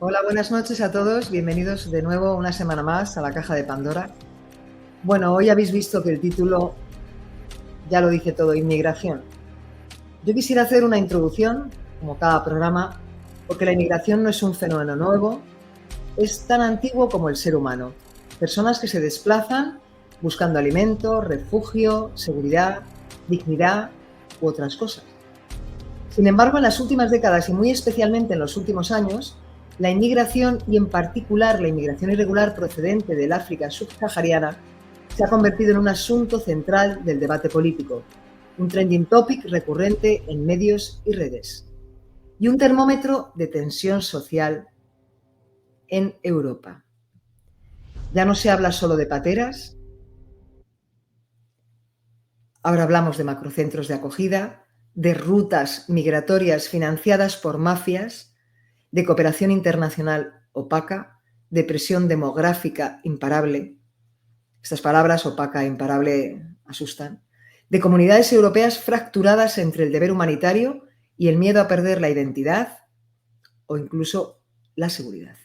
Hola, buenas noches a todos. Bienvenidos de nuevo una semana más a la Caja de Pandora. Bueno, hoy habéis visto que el título ya lo dice todo, inmigración. Yo quisiera hacer una introducción, como cada programa, porque la inmigración no es un fenómeno nuevo, es tan antiguo como el ser humano. Personas que se desplazan buscando alimento, refugio, seguridad, dignidad u otras cosas. Sin embargo, en las últimas décadas y muy especialmente en los últimos años, la inmigración y en particular la inmigración irregular procedente del África subsahariana se ha convertido en un asunto central del debate político, un trending topic recurrente en medios y redes y un termómetro de tensión social en Europa. Ya no se habla solo de pateras, ahora hablamos de macrocentros de acogida, de rutas migratorias financiadas por mafias, de cooperación internacional opaca, de presión demográfica imparable. Estas palabras, opaca e imparable, asustan. De comunidades europeas fracturadas entre el deber humanitario y el miedo a perder la identidad o incluso la seguridad.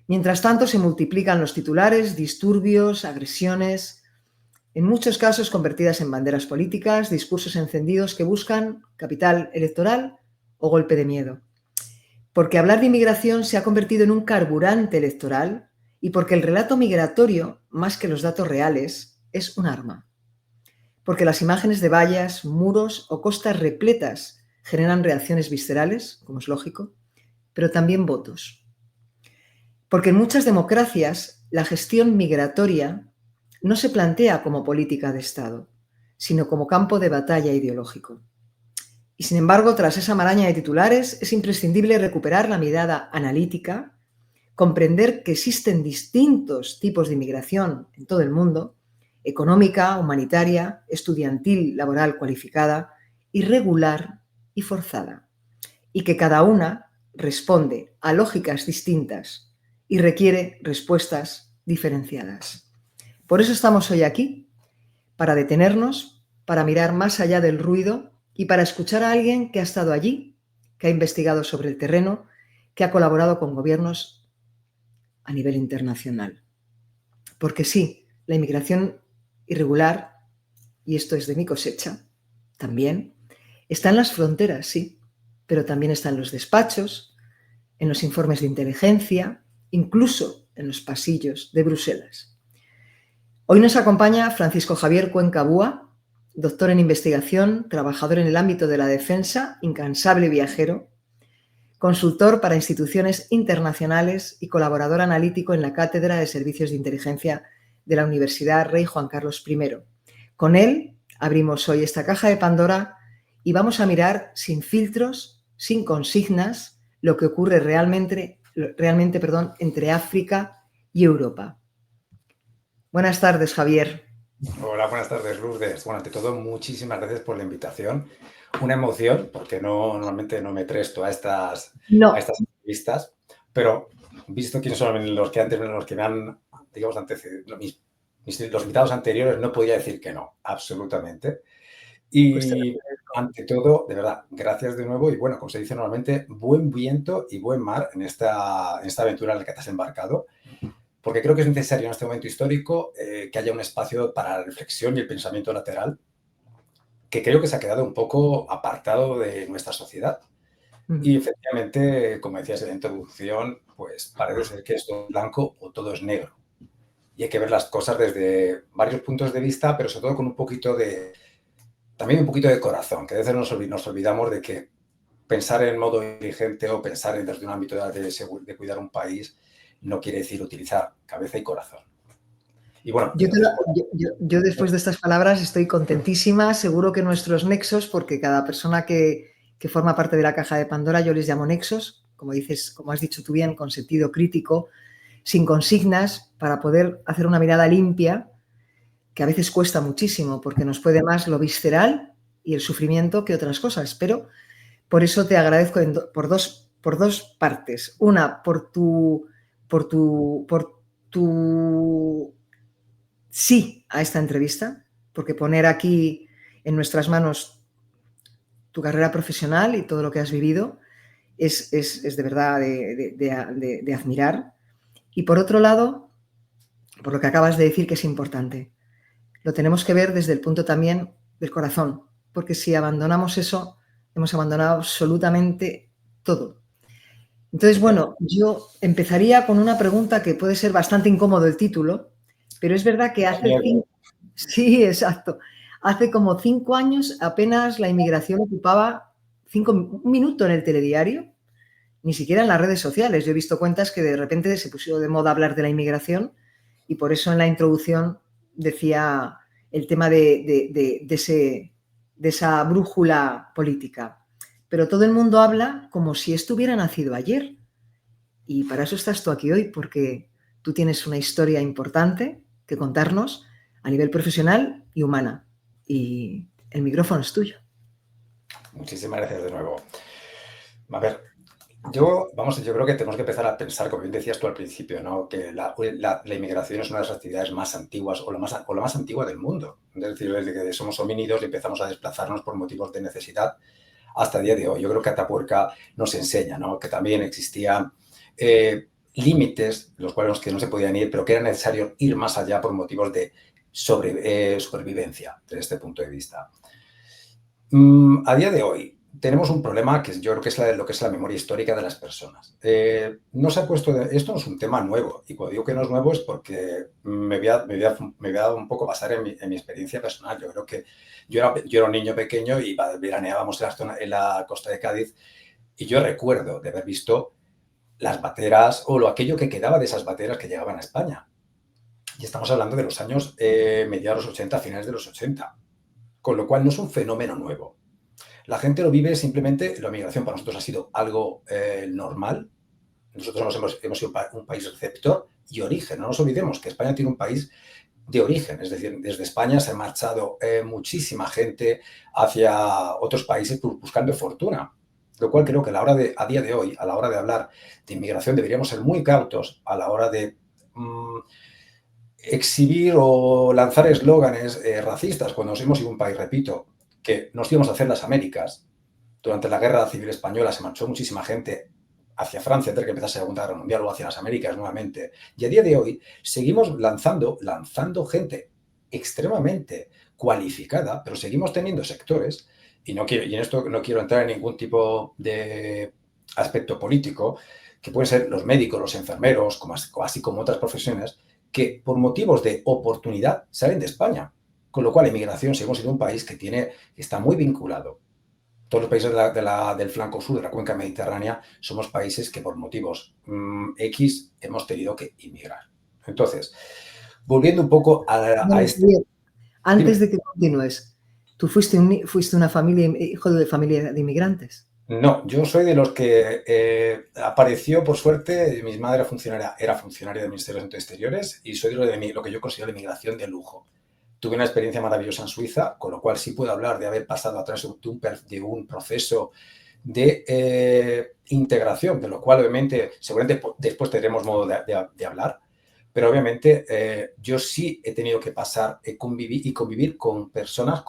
Mientras tanto, se multiplican los titulares, disturbios, agresiones, en muchos casos convertidas en banderas políticas, discursos encendidos que buscan capital electoral o golpe de miedo. Porque hablar de inmigración se ha convertido en un carburante electoral y porque el relato migratorio, más que los datos reales, es un arma. Porque las imágenes de vallas, muros o costas repletas generan reacciones viscerales, como es lógico, pero también votos. Porque en muchas democracias la gestión migratoria no se plantea como política de Estado, sino como campo de batalla ideológico. Y sin embargo, tras esa maraña de titulares, es imprescindible recuperar la mirada analítica, comprender que existen distintos tipos de inmigración en todo el mundo, económica, humanitaria, estudiantil, laboral cualificada, irregular y forzada, y que cada una responde a lógicas distintas y requiere respuestas diferenciadas. Por eso estamos hoy aquí, para detenernos, para mirar más allá del ruido y para escuchar a alguien que ha estado allí, que ha investigado sobre el terreno, que ha colaborado con gobiernos a nivel internacional. Porque sí, la inmigración irregular, y esto es de mi cosecha, también, está en las fronteras, sí, pero también está en los despachos, en los informes de inteligencia, incluso en los pasillos de Bruselas. Hoy nos acompaña Francisco Javier Cuenca Búa, doctor en investigación, trabajador en el ámbito de la defensa, incansable viajero, consultor para instituciones internacionales y colaborador analítico en la Cátedra de Servicios de Inteligencia de la Universidad Rey Juan Carlos I. Con él abrimos hoy esta caja de Pandora y vamos a mirar sin filtros, sin consignas, lo que ocurre realmente entre África y Europa. Buenas tardes, Javier. Hola, buenas tardes, Lourdes. Bueno, ante todo, muchísimas gracias por la invitación. Una emoción, porque normalmente no me presto a estas entrevistas, pero visto quiénes son los que me han, digamos, antecedido, los invitados anteriores, no podía decir que no, absolutamente. Y ante todo, de verdad, gracias de nuevo y bueno, como se dice normalmente, buen viento y buen mar en esta aventura en la que te has embarcado. Porque creo que es necesario en este momento histórico que haya un espacio para la reflexión y el pensamiento lateral, que creo que se ha quedado un poco apartado de nuestra sociedad. Y efectivamente, como decías en la introducción, pues parece ser que es todo blanco o todo es negro. Y hay que ver las cosas desde varios puntos de vista, pero sobre todo con también un poquito de corazón, que a veces nos olvidamos de que pensar en modo inteligente o pensar desde un ámbito de cuidar un país no quiere decir utilizar cabeza y corazón. Y bueno, yo después de estas palabras estoy contentísima, seguro que nuestros nexos, porque cada persona que forma parte de la caja de Pandora yo les llamo nexos, como has dicho tú bien, con sentido crítico, sin consignas, para poder hacer una mirada limpia, que a veces cuesta muchísimo, porque nos puede más lo visceral y el sufrimiento que otras cosas, pero por eso te agradezco por dos partes. Una, por tu sí a esta entrevista, porque poner aquí en nuestras manos tu carrera profesional y todo lo que has vivido es de verdad de admirar. Y por otro lado, por lo que acabas de decir, que es importante, lo tenemos que ver desde el punto también del corazón, porque si abandonamos eso, hemos abandonado absolutamente todo. Entonces, bueno, yo empezaría con una pregunta que puede ser bastante incómodo el título, pero es verdad que sí, exacto. Hace como 5 años apenas la inmigración ocupaba un minuto en el telediario, ni siquiera en las redes sociales. Yo he visto cuentas que de repente se puso de moda hablar de la inmigración y por eso en la introducción decía el tema de esa brújula política. Pero todo el mundo habla como si esto hubiera nacido ayer. Y para eso estás tú aquí hoy, porque tú tienes una historia importante que contarnos a nivel profesional y humana. Y el micrófono es tuyo. Muchísimas gracias de nuevo. A ver, yo creo que tenemos que empezar a pensar, como bien decías tú al principio, ¿no? Que la inmigración es una de las actividades más antiguas o la más antigua del mundo. Es decir, desde que somos homínidos y empezamos a desplazarnos por motivos de necesidad hasta el día de hoy. Yo creo que Atapuerca nos enseña, ¿no? Que también existían límites, los cuales que no se podían ir, pero que era necesario ir más allá por motivos de supervivencia, desde este punto de vista. A día de hoy tenemos un problema que yo creo que es lo que es la memoria histórica de las personas. No se ha puesto esto no es un tema nuevo, y cuando digo que no es nuevo es porque me voy a un poco basar en mi experiencia personal. Yo creo que yo era un niño pequeño y veraneábamos en la costa de Cádiz, y yo recuerdo de haber visto las bateras o aquello que quedaba de esas bateras que llegaban a España. Y estamos hablando de los años mediados 80, finales de los 80. Con lo cual no es un fenómeno nuevo. La gente lo vive simplemente, la migración para nosotros ha sido algo normal. Nosotros hemos sido un país receptor y origen. No nos olvidemos que España tiene un país de origen, es decir, desde España se ha marchado muchísima gente hacia otros países buscando fortuna. Lo cual creo que a día de hoy, a la hora de hablar de inmigración, deberíamos ser muy cautos a la hora de exhibir o lanzar eslóganes racistas cuando nos hemos ido a un país, repito, que nos íbamos a hacer las Américas. Durante la Guerra Civil Española se marchó muchísima gente hacia Francia antes de que empezase la Segunda Guerra Mundial o hacia las Américas nuevamente. Y a día de hoy seguimos lanzando gente extremadamente cualificada, pero seguimos teniendo sectores, y en esto no quiero entrar en ningún tipo de aspecto político, que pueden ser los médicos, los enfermeros, así como otras profesiones, que por motivos de oportunidad salen de España. Con lo cual, la inmigración, seguimos siendo un país que está muy vinculado. Todos los países del flanco sur, de la cuenca mediterránea, somos países que por motivos X hemos tenido que inmigrar. Entonces, volviendo un poco a este... Antes de que continúes, ¿tú fuiste una familia, hijo de familia de inmigrantes? No, yo soy de los que apareció, por suerte, mi madre era funcionaria del Ministerio de Asuntos Exteriores, y soy de lo que yo considero la inmigración de lujo. Tuve una experiencia maravillosa en Suiza, con lo cual sí puedo hablar de haber pasado a través de un proceso de integración, de lo cual obviamente seguramente después tendremos modo de hablar, pero obviamente yo sí he tenido que pasar convivir con personas,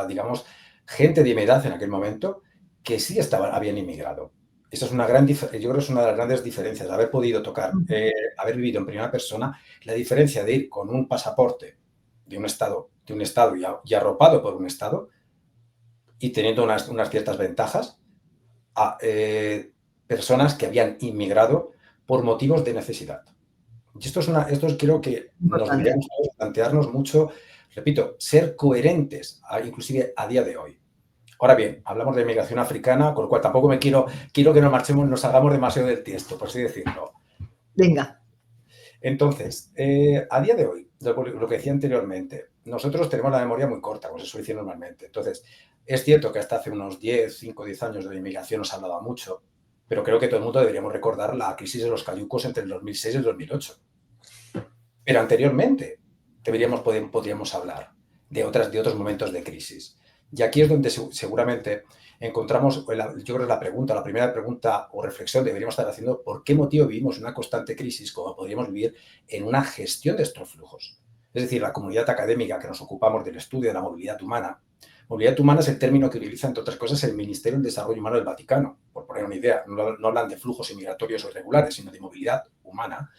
digamos, gente de mi edad en aquel momento, que sí habían inmigrado. Eso es yo creo que es una de las grandes diferencias, de haber podido haber vivido en primera persona, la diferencia de ir con un pasaporte de un estado y arropado por un estado y teniendo unas ciertas ventajas a personas que habían inmigrado por motivos de necesidad. Y esto creo que nos deberíamos plantearnos mucho, repito, ser coherentes, inclusive a día de hoy. Ahora bien, hablamos de inmigración africana, con lo cual tampoco quiero que nos hagamos demasiado del tiesto, por así decirlo. Venga. Entonces, a día de hoy, lo que decía anteriormente, nosotros tenemos la memoria muy corta, como se suele decir normalmente. Entonces, es cierto que hasta hace unos 5 o 10 años de la inmigración nos hablaba mucho, pero creo que todo el mundo deberíamos recordar la crisis de los cayucos entre el 2006 y el 2008. Pero anteriormente podríamos hablar de otros momentos de crisis. Y aquí es donde seguramente encontramos, yo creo, la primera pregunta o reflexión deberíamos estar haciendo: ¿por qué motivo vivimos una constante crisis como podríamos vivir en una gestión de estos flujos? Es decir, la comunidad académica que nos ocupamos del estudio de la movilidad humana, Movilidad humana es el término que utiliza, entre otras cosas, el Ministerio del Desarrollo Humano del Vaticano, por poner una idea. No hablan de flujos inmigratorios o irregulares, sino de movilidad humana.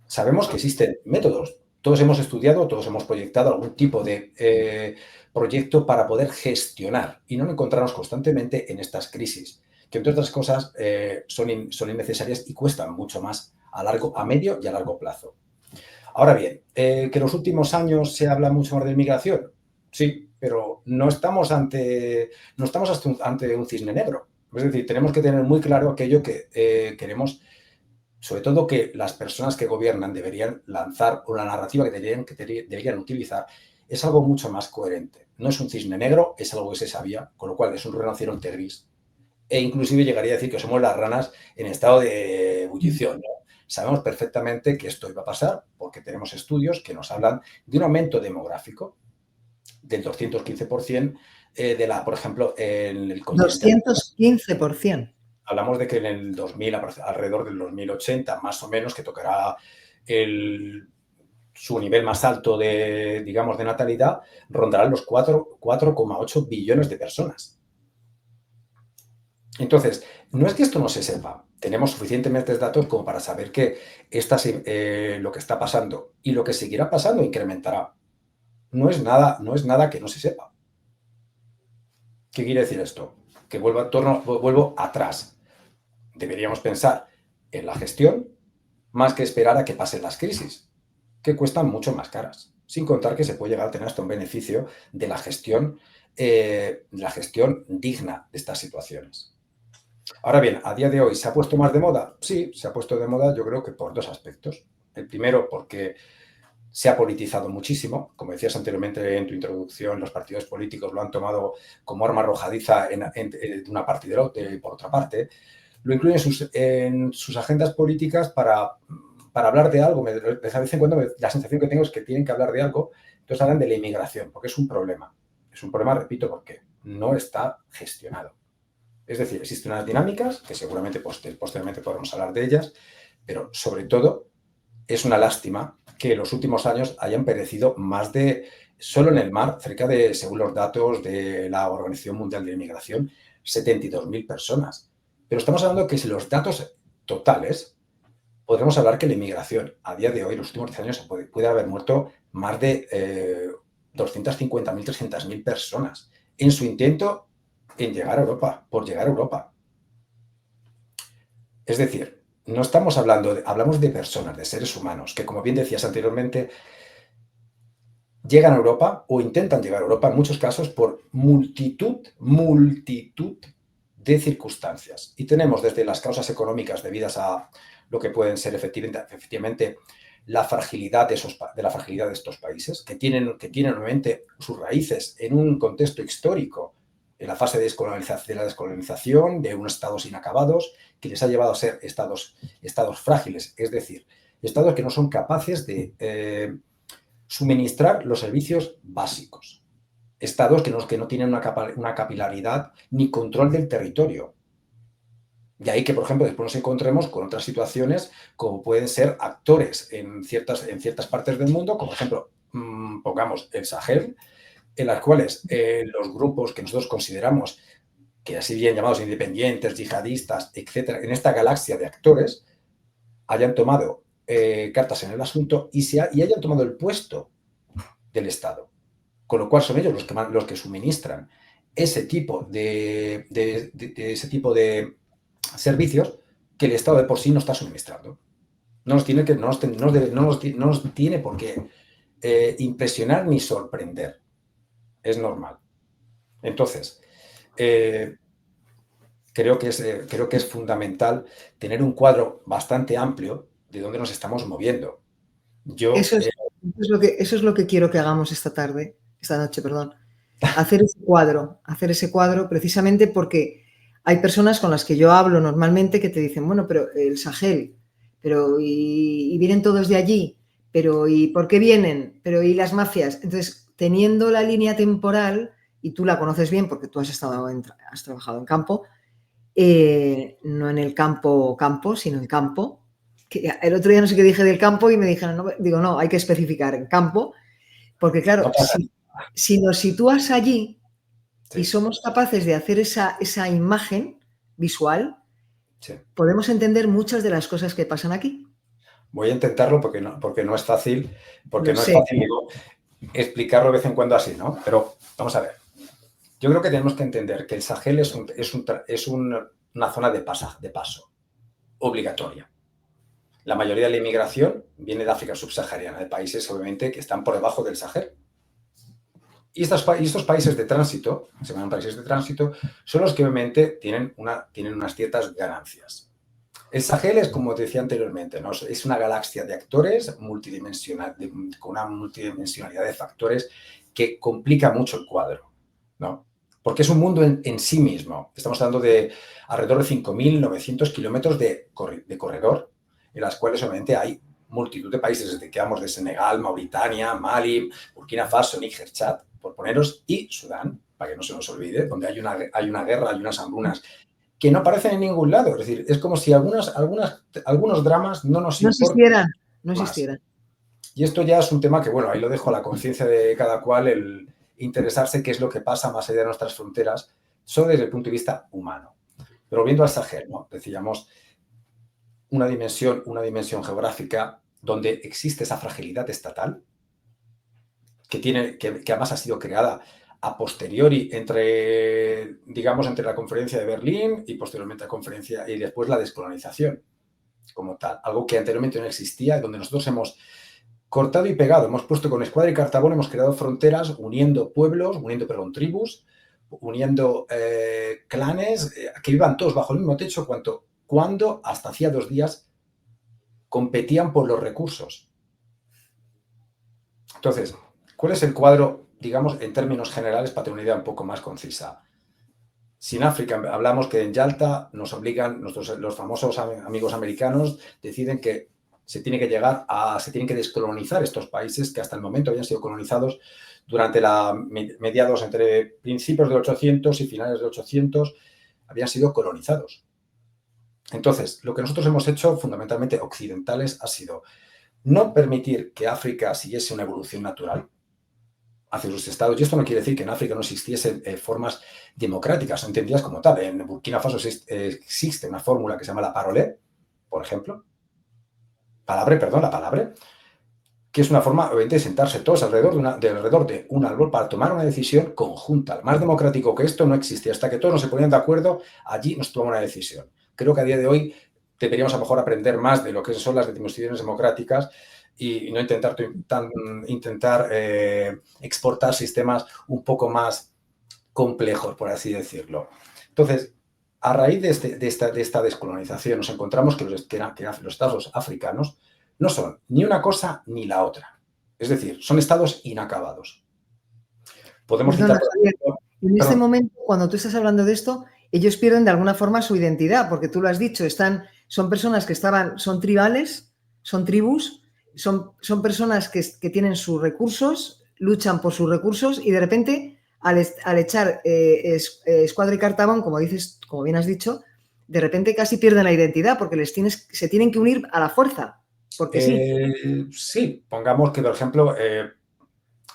Sabemos que existen métodos. Todos hemos estudiado, todos hemos proyectado algún tipo de proyecto para poder gestionar y no encontrarnos constantemente en estas crisis, que entre otras cosas son innecesarias y cuestan mucho más a medio y a largo plazo. Ahora bien, que en los últimos años se habla mucho más de inmigración, sí, pero no estamos ante un cisne negro. Es decir, tenemos que tener muy claro aquello que queremos, sobre todo que las personas que gobiernan deberían lanzar, o la narrativa que deberían utilizar, es algo mucho más coherente. No es un cisne negro, es algo que se sabía, con lo cual es un rinoceronte gris. E inclusive llegaría a decir que somos las ranas en estado de ebullición, ¿no? Sabemos perfectamente que esto iba a pasar porque tenemos estudios que nos hablan de un aumento demográfico del 215% por ejemplo, en el continente. 215%. Hablamos de que en el 2000, alrededor del 2080, más o menos, que tocará su nivel más alto de natalidad, rondarán los 4,8 billones de personas. Entonces, no es que esto no se sepa. Tenemos suficientemente datos como para saber que lo que está pasando y lo que seguirá pasando incrementará. No es nada que no se sepa. ¿Qué quiere decir esto? Que vuelvo atrás. Deberíamos pensar en la gestión más que esperar a que pasen las crisis, que cuestan mucho más caras, sin contar que se puede llegar a tener hasta un beneficio de la gestión digna de estas situaciones. Ahora bien, ¿a día de hoy se ha puesto más de moda? Sí, se ha puesto de moda, yo creo que por dos aspectos. El primero, porque se ha politizado muchísimo. Como decías anteriormente en tu introducción, los partidos políticos lo han tomado como arma arrojadiza de una parte y de otra, por otra parte. Lo incluyen en sus agendas políticas para hablar de algo. De vez en cuando la sensación que tengo es que tienen que hablar de algo. Entonces hablan de la inmigración, porque es un problema. Es un problema, repito, porque no está gestionado. Es decir, existen unas dinámicas, que seguramente posteriormente podremos hablar de ellas, pero sobre todo es una lástima que en los últimos años hayan perecido solo en el mar, según los datos de la Organización Mundial de la Migración, 72.000 personas. Pero estamos hablando que si los datos totales, podremos hablar que la inmigración a día de hoy, en los últimos 10 años, puede haber muerto más de 250.000, 300.000 personas en su intento en llegar a Europa, por llegar a Europa. Es decir, no estamos hablamos de personas, de seres humanos, que como bien decías anteriormente, llegan a Europa o intentan llegar a Europa en muchos casos por multitud de circunstancias. Y tenemos desde las causas económicas debidas a lo que pueden ser efectivamente la fragilidad de estos países, que tienen nuevamente sus raíces en un contexto histórico, en la fase de la descolonización, de unos estados inacabados, que les ha llevado a ser estados frágiles, es decir, estados que no son capaces de suministrar los servicios básicos. Estados que no tienen una capilaridad ni control del territorio. De ahí que, por ejemplo, después nos encontremos con otras situaciones como pueden ser actores en ciertas partes del mundo, como por ejemplo, pongamos el Sahel, en las cuales los grupos que nosotros consideramos que así bien llamados independientes, yihadistas, etcétera, en esta galaxia de actores, hayan tomado cartas en el asunto y hayan tomado el puesto del Estado. Con lo cual son ellos los que suministran ese tipo de servicios que el Estado de por sí no está suministrando. No nos tiene por qué impresionar ni sorprender. Es normal. Entonces, creo que es fundamental tener un cuadro bastante amplio de dónde nos estamos moviendo. Eso es lo que quiero que hagamos esta noche, perdón. Hacer ese cuadro precisamente porque hay personas con las que yo hablo normalmente que te dicen, bueno, pero el Sahel, y vienen todos de allí, pero ¿y por qué vienen? Pero ¿y las mafias? Entonces, teniendo la línea temporal, y tú la conoces bien porque tú has trabajado en campo, no en el campo, sino en campo. Que el otro día no sé qué dije del campo y me dijeron, no, digo, no, hay que especificar en campo, porque claro, si nos sitúas allí Sí. y somos capaces de hacer esa imagen visual, Sí. podemos entender muchas de las cosas que pasan aquí. Voy a intentarlo porque no es fácil, Lo sé. digo, explicarlo de vez en cuando así, ¿no? Pero vamos a ver. Yo creo que tenemos que entender que el Sahel es una zona de paso obligatoria. La mayoría de la inmigración viene de África subsahariana, de países obviamente que están por debajo del Sahel. Y estos países de tránsito, se llaman países de tránsito, son los que obviamente tienen unas ciertas ganancias. El Sahel es, como te decía anteriormente, ¿no? Es una galaxia de actores multidimensional, con una multidimensionalidad de factores que complica mucho el cuadro, ¿no? Porque es un mundo en sí mismo. Estamos hablando de alrededor de 5.900 kilómetros de corredor, en las cuales obviamente hay multitud de países, desde que vamos de Senegal, Mauritania, Mali, Burkina Faso, Níger, Chad, por poneros, y Sudán, para que no se nos olvide, donde hay una guerra, hay unas hambrunas que no aparecen en ningún lado. Es decir, es como si algunos dramas no nos importan No más. existieran. Y esto ya es un tema que, bueno, ahí lo dejo a la conciencia de cada cual, el interesarse qué es lo que pasa más allá de nuestras fronteras, solo desde el punto de vista humano. Pero volviendo al Sahel, ¿no? Decíamos, una dimensión geográfica donde existe esa fragilidad estatal que además ha sido creada a posteriori entre la conferencia de Berlín y posteriormente la conferencia y después la descolonización como tal, algo que anteriormente no existía y donde nosotros hemos cortado y pegado, hemos puesto con escuadra y cartabón, hemos creado fronteras uniendo pueblos, tribus, uniendo clanes, que vivan todos bajo el mismo techo cuando hasta hacía 2 días competían por los recursos. Entonces, ¿cuál es el cuadro, digamos, en términos generales, para tener una idea un poco más concisa? Si en África hablamos que en Yalta nos obligan, los famosos amigos americanos deciden que se tiene que descolonizar estos países que hasta el momento habían sido colonizados durante mediados entre principios de 800 y finales de 800, habían sido colonizados. Entonces, lo que nosotros hemos hecho, fundamentalmente occidentales, ha sido no permitir que África siguiese una evolución natural hacia sus estados. Y esto no quiere decir que en África no existiesen formas democráticas, entendidas como tal. En Burkina Faso existe una fórmula que se llama la parole, por ejemplo. La palabra, que es una forma, obviamente, de sentarse todos alrededor de un árbol para tomar una decisión conjunta. Más democrático que esto no existe. Hasta que todos no se ponían de acuerdo, allí nos tomamos una decisión. Creo que a día de hoy deberíamos a lo mejor aprender más de lo que son las decisiones democráticas y no intentar exportar sistemas un poco más complejos, por así decirlo. Entonces, a raíz de esta descolonización, nos encontramos que los estados africanos no son ni una cosa ni la otra. Es decir, son estados inacabados. Podemos Perdona, citar... Javier, en este momento, cuando tú estás hablando de esto, ellos pierden de alguna forma su identidad, porque tú lo has dicho, son personas que son tribales, son tribus, son personas que tienen sus recursos, luchan por sus recursos y de repente al echar escuadra y cartabón, como bien has dicho, de repente casi pierden la identidad porque se tienen que unir a la fuerza, porque sí. Sí, pongamos que, por ejemplo,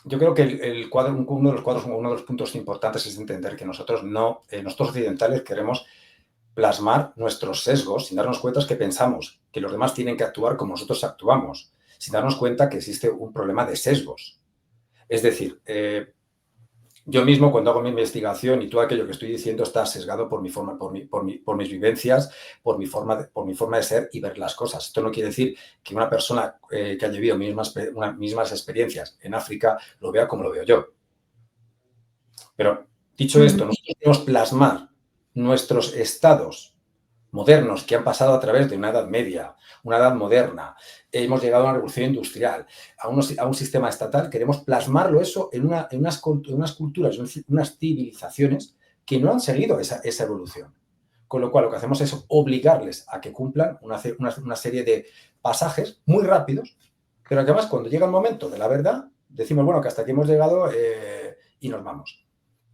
yo creo que uno de los puntos importantes es entender que nosotros occidentales queremos plasmar nuestros sesgos sin darnos cuenta que pensamos que los demás tienen que actuar como nosotros actuamos, sin darnos cuenta que existe un problema de sesgos. Es decir, yo mismo cuando hago mi investigación y todo aquello que estoy diciendo está sesgado por mis vivencias, por mi forma de ser y ver las cosas. Esto no quiere decir que una persona que haya vivido mismas experiencias en África lo vea como lo veo yo. Pero dicho esto, nosotros queremos plasmar nuestros estados modernos que han pasado a través de una edad media, una edad moderna. Hemos llegado a una revolución industrial, a un sistema estatal. Queremos plasmarlo eso en unas culturas, unas civilizaciones que no han seguido esa evolución. Con lo cual, lo que hacemos es obligarles a que cumplan una serie de pasajes muy rápidos, pero que además, cuando llega el momento de la verdad, decimos, bueno, que hasta aquí hemos llegado y nos vamos.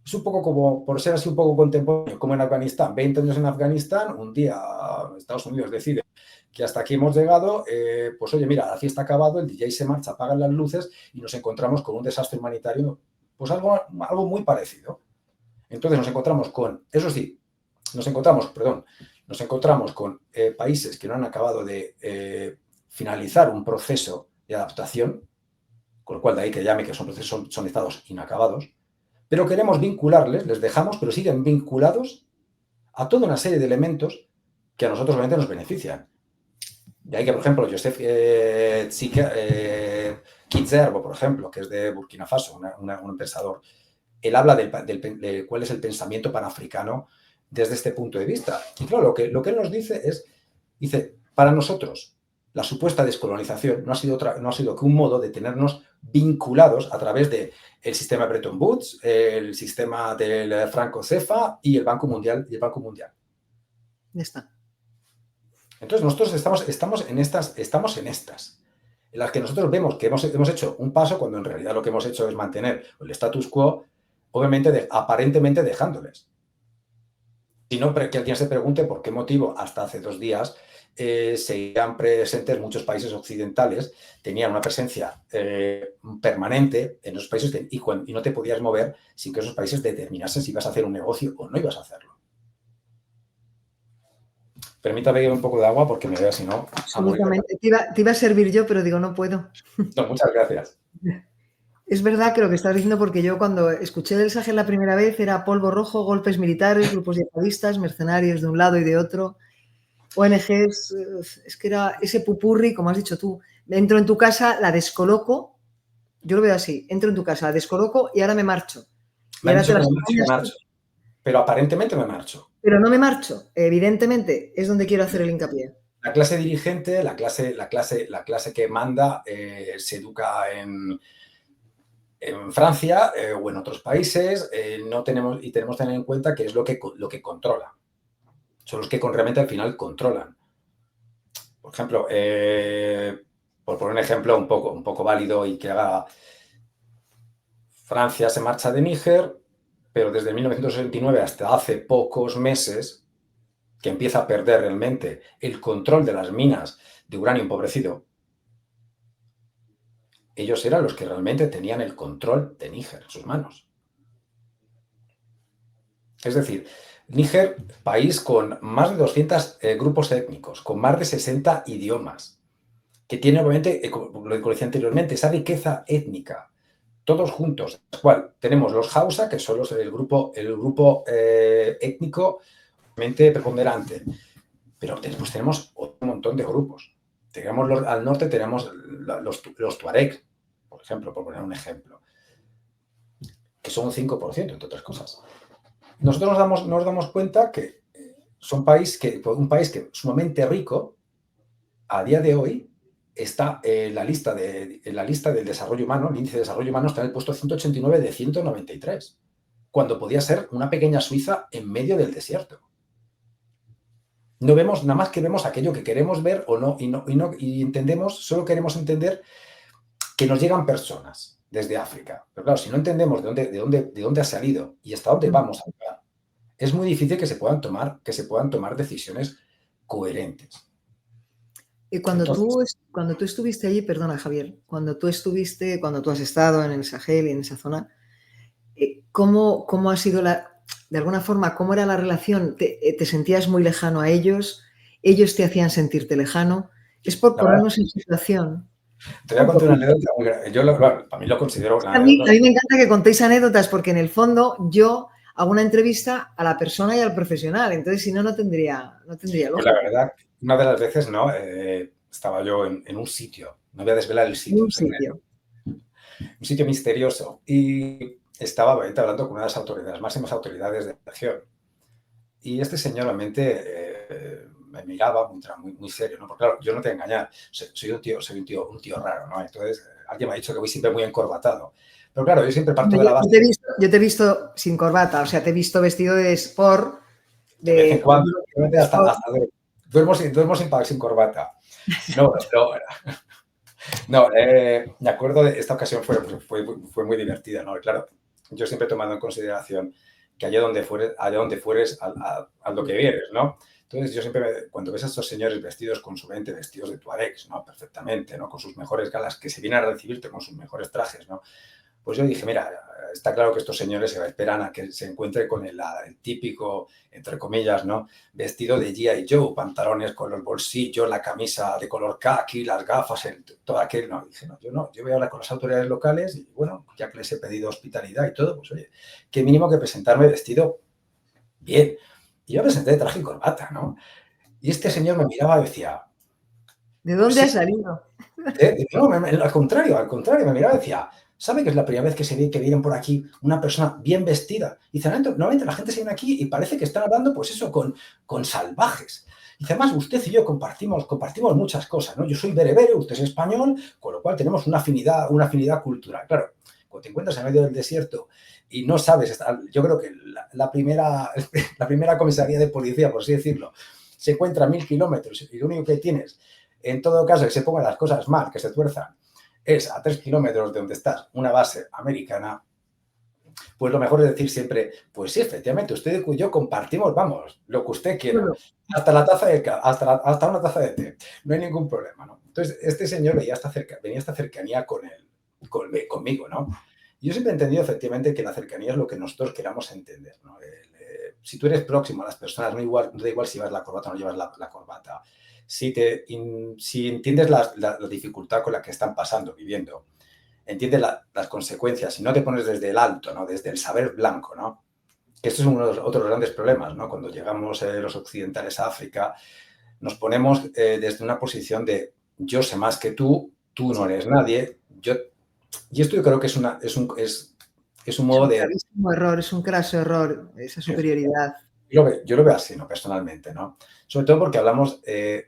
Es un poco como, por ser así un poco contemporáneo, como en Afganistán. 20 años en Afganistán, un día Estados Unidos decide que hasta aquí hemos llegado, pues oye, mira, la fiesta ha acabado, el DJ se marcha, apagan las luces y nos encontramos con un desastre humanitario Pues algo muy parecido. Entonces nos encontramos con, eso sí, nos encontramos con países que no han acabado de finalizar un proceso de adaptación, con lo cual de ahí que llame que son procesos, son estados inacabados, pero queremos vincularles, les dejamos, pero siguen vinculados a toda una serie de elementos que a nosotros realmente nos benefician. De ahí que, por ejemplo, Joseph Kizerbo, por ejemplo, que es de Burkina Faso, un pensador, él habla de cuál es el pensamiento panafricano desde este punto de vista. Y claro, lo que él nos dice es, dice, para nosotros, la supuesta descolonización no ha sido que un modo de tenernos vinculados a través del sistema Bretton Woods, el sistema del Franco CFA y el Banco Mundial. Ya está. Entonces nosotros estamos en estas, en las que nosotros vemos que hemos hecho un paso cuando en realidad lo que hemos hecho es mantener el status quo, obviamente aparentemente dejándoles. Si no, que alguien se pregunte por qué motivo hasta hace 2 días seguían presentes muchos países occidentales, tenían una presencia permanente en esos países y no te podías mover sin que esos países determinasen si ibas a hacer un negocio o no ibas a hacerlo. Permítame beber un poco de agua porque me vea si no. Absolutamente. Te iba a servir yo, pero digo, no puedo. No, muchas gracias. Es verdad que lo que estás diciendo, porque yo cuando escuché del Sahel la primera vez era polvo rojo, golpes militares, grupos yihadistas, mercenarios de un lado y de otro, ONGs, es que era ese pupurri, como has dicho tú. Entro en tu casa, la descoloco, yo lo veo así, entro en tu casa, la descoloco y ahora me marcho. Y ahora te las marcho. Pero aparentemente me marcho. Pero no me marcho. Evidentemente, es donde quiero hacer el hincapié. La clase dirigente, la clase que manda, se educa en Francia o en otros países, tenemos que tener en cuenta que es lo que controla. Son los que realmente al final controlan. Por ejemplo, por poner un ejemplo un poco válido y que haga, Francia se marcha de Níger, pero desde 1969 hasta hace pocos meses que empieza a perder realmente el control de las minas de uranio empobrecido, ellos eran los que realmente tenían el control de Níger en sus manos. Es decir, Níger, país con más de 200 grupos étnicos, con más de 60 idiomas, que tiene obviamente, como lo decía anteriormente, esa riqueza étnica, todos juntos, la cual tenemos los Hausa, que son el grupo étnico preponderante, pero después tenemos un montón de grupos. Al norte tenemos los Tuareg, por ejemplo, por poner un ejemplo, que son un 5%, entre otras cosas. Nosotros nos damos cuenta que son un país que es sumamente rico, a día de hoy, está en la lista del desarrollo humano, el índice de desarrollo humano está en el puesto 189 de 193, cuando podía ser una pequeña Suiza en medio del desierto. No vemos, nada más que vemos aquello que queremos ver o no, y entendemos, solo queremos entender que nos llegan personas desde África. Pero claro, si no entendemos de dónde ha salido y hasta dónde vamos a llegar, es muy difícil que se puedan tomar decisiones coherentes. Y cuando tú estuviste allí, perdona Javier, cuando tú has estado en el Sahel y en esa zona, ¿cómo ha sido de alguna forma, cómo era la relación? ¿Te sentías muy lejano a ellos? ¿Ellos te hacían sentirte lejano? Es por ponernos en situación. Te voy a contar una anécdota muy grande. Yo para mí lo considero a mí me encanta que contéis anécdotas porque en el fondo yo hago una entrevista a la persona y al profesional, entonces si no, no tendría lógica. Pues la verdad, una de las veces estaba yo en un sitio, no voy a desvelar el sitio, un sitio misterioso, y estaba hablando con una de las máximas autoridades de la región. Y este señor realmente me miraba muy serio, ¿no? Porque claro, yo no te voy a engañar, soy un tío raro, ¿no? Entonces, alguien me ha dicho que voy siempre muy encorbatado. Pero claro, yo siempre parto de la base. Yo te he visto sin corbata, o sea, te he visto vestido de sport. De vez en cuando, duermo sin corbata. Me acuerdo de esta ocasión, fue muy divertida, ¿no? Claro, yo siempre he tomado en consideración que allá donde fueres, a lo que vieres, ¿no? Entonces, yo siempre, cuando ves a estos señores vestidos vestidos de tuaregs, ¿no? Perfectamente, ¿no? Con sus mejores galas, que se vienen a recibirte con sus mejores trajes, ¿no? Pues yo dije, mira, está claro que estos señores se esperan a que se encuentre con el típico, entre comillas, ¿no? Vestido de G.I. Joe, pantalones con los bolsillos, la camisa de color khaki, las gafas, todo aquel. No, dije, no, yo voy a hablar con las autoridades locales y, bueno, ya que les he pedido hospitalidad y todo, pues, oye, qué mínimo que presentarme vestido bien. Y yo me presenté de traje y corbata, ¿no? Y este señor me miraba y decía... ¿De dónde ha salido? No, al contrario, me miraba y decía, ¿sabe que es la primera vez que vienen por aquí una persona bien vestida? Y dice, normalmente la gente se viene aquí y parece que están hablando, pues eso, con salvajes. Y dice, además, usted y yo compartimos muchas cosas, ¿no? Yo soy berebere, usted es español, con lo cual tenemos una afinidad cultural. Claro, cuando te encuentras en medio del desierto y no sabes, yo creo que la primera comisaría de policía, por así decirlo, se encuentra a 1000 kilómetros y lo único que tienes, en todo caso, que se pongan las cosas mal, que se tuerzan, es a 3 kilómetros de donde estás, una base americana, pues lo mejor es decir siempre, pues sí, efectivamente, usted y yo compartimos, vamos, lo que usted quiera, hasta una taza de té, no hay ningún problema, ¿no? Entonces, este señor venía esta cercanía conmigo, ¿no? Yo siempre he entendido, efectivamente, que la cercanía es lo que nosotros queramos entender, ¿no? Si tú eres próximo a las personas, no da igual si llevas la corbata o no llevas la corbata. Si entiendes la dificultad con la que están pasando, viviendo, entiendes las consecuencias, si no te pones desde el alto, ¿no? Desde el saber blanco, ¿no? Que esto es uno de los otros grandes problemas, ¿no? Cuando llegamos los occidentales a África, nos ponemos desde una posición de yo sé más que tú no eres nadie, y esto yo creo que es un modo de... Es un error, es un craso error, esa superioridad. Yo lo veo así, ¿no? Personalmente, ¿no? Sobre todo porque hablamos de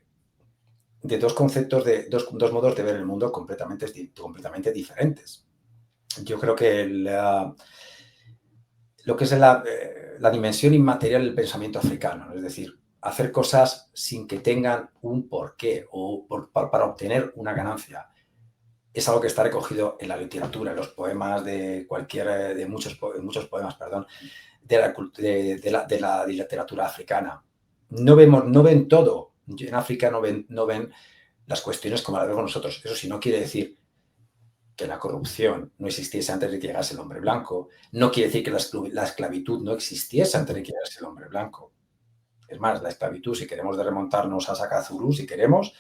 dos conceptos, de dos modos de ver el mundo completamente diferentes. Yo creo que lo que es la dimensión inmaterial del pensamiento africano, ¿no? Es decir, hacer cosas sin que tengan un porqué o para obtener una ganancia, es algo que está recogido en la literatura, en los poemas de muchos poemas, perdón, de la literatura africana. No ven todo. En África no ven las cuestiones como las vemos nosotros. Eso sí, no quiere decir que la corrupción no existiese antes de que llegase el hombre blanco. No quiere decir que la esclavitud no existiese antes de que llegase el hombre blanco. Es más, la esclavitud, si queremos remontarnos a Sakazuru, si queremos,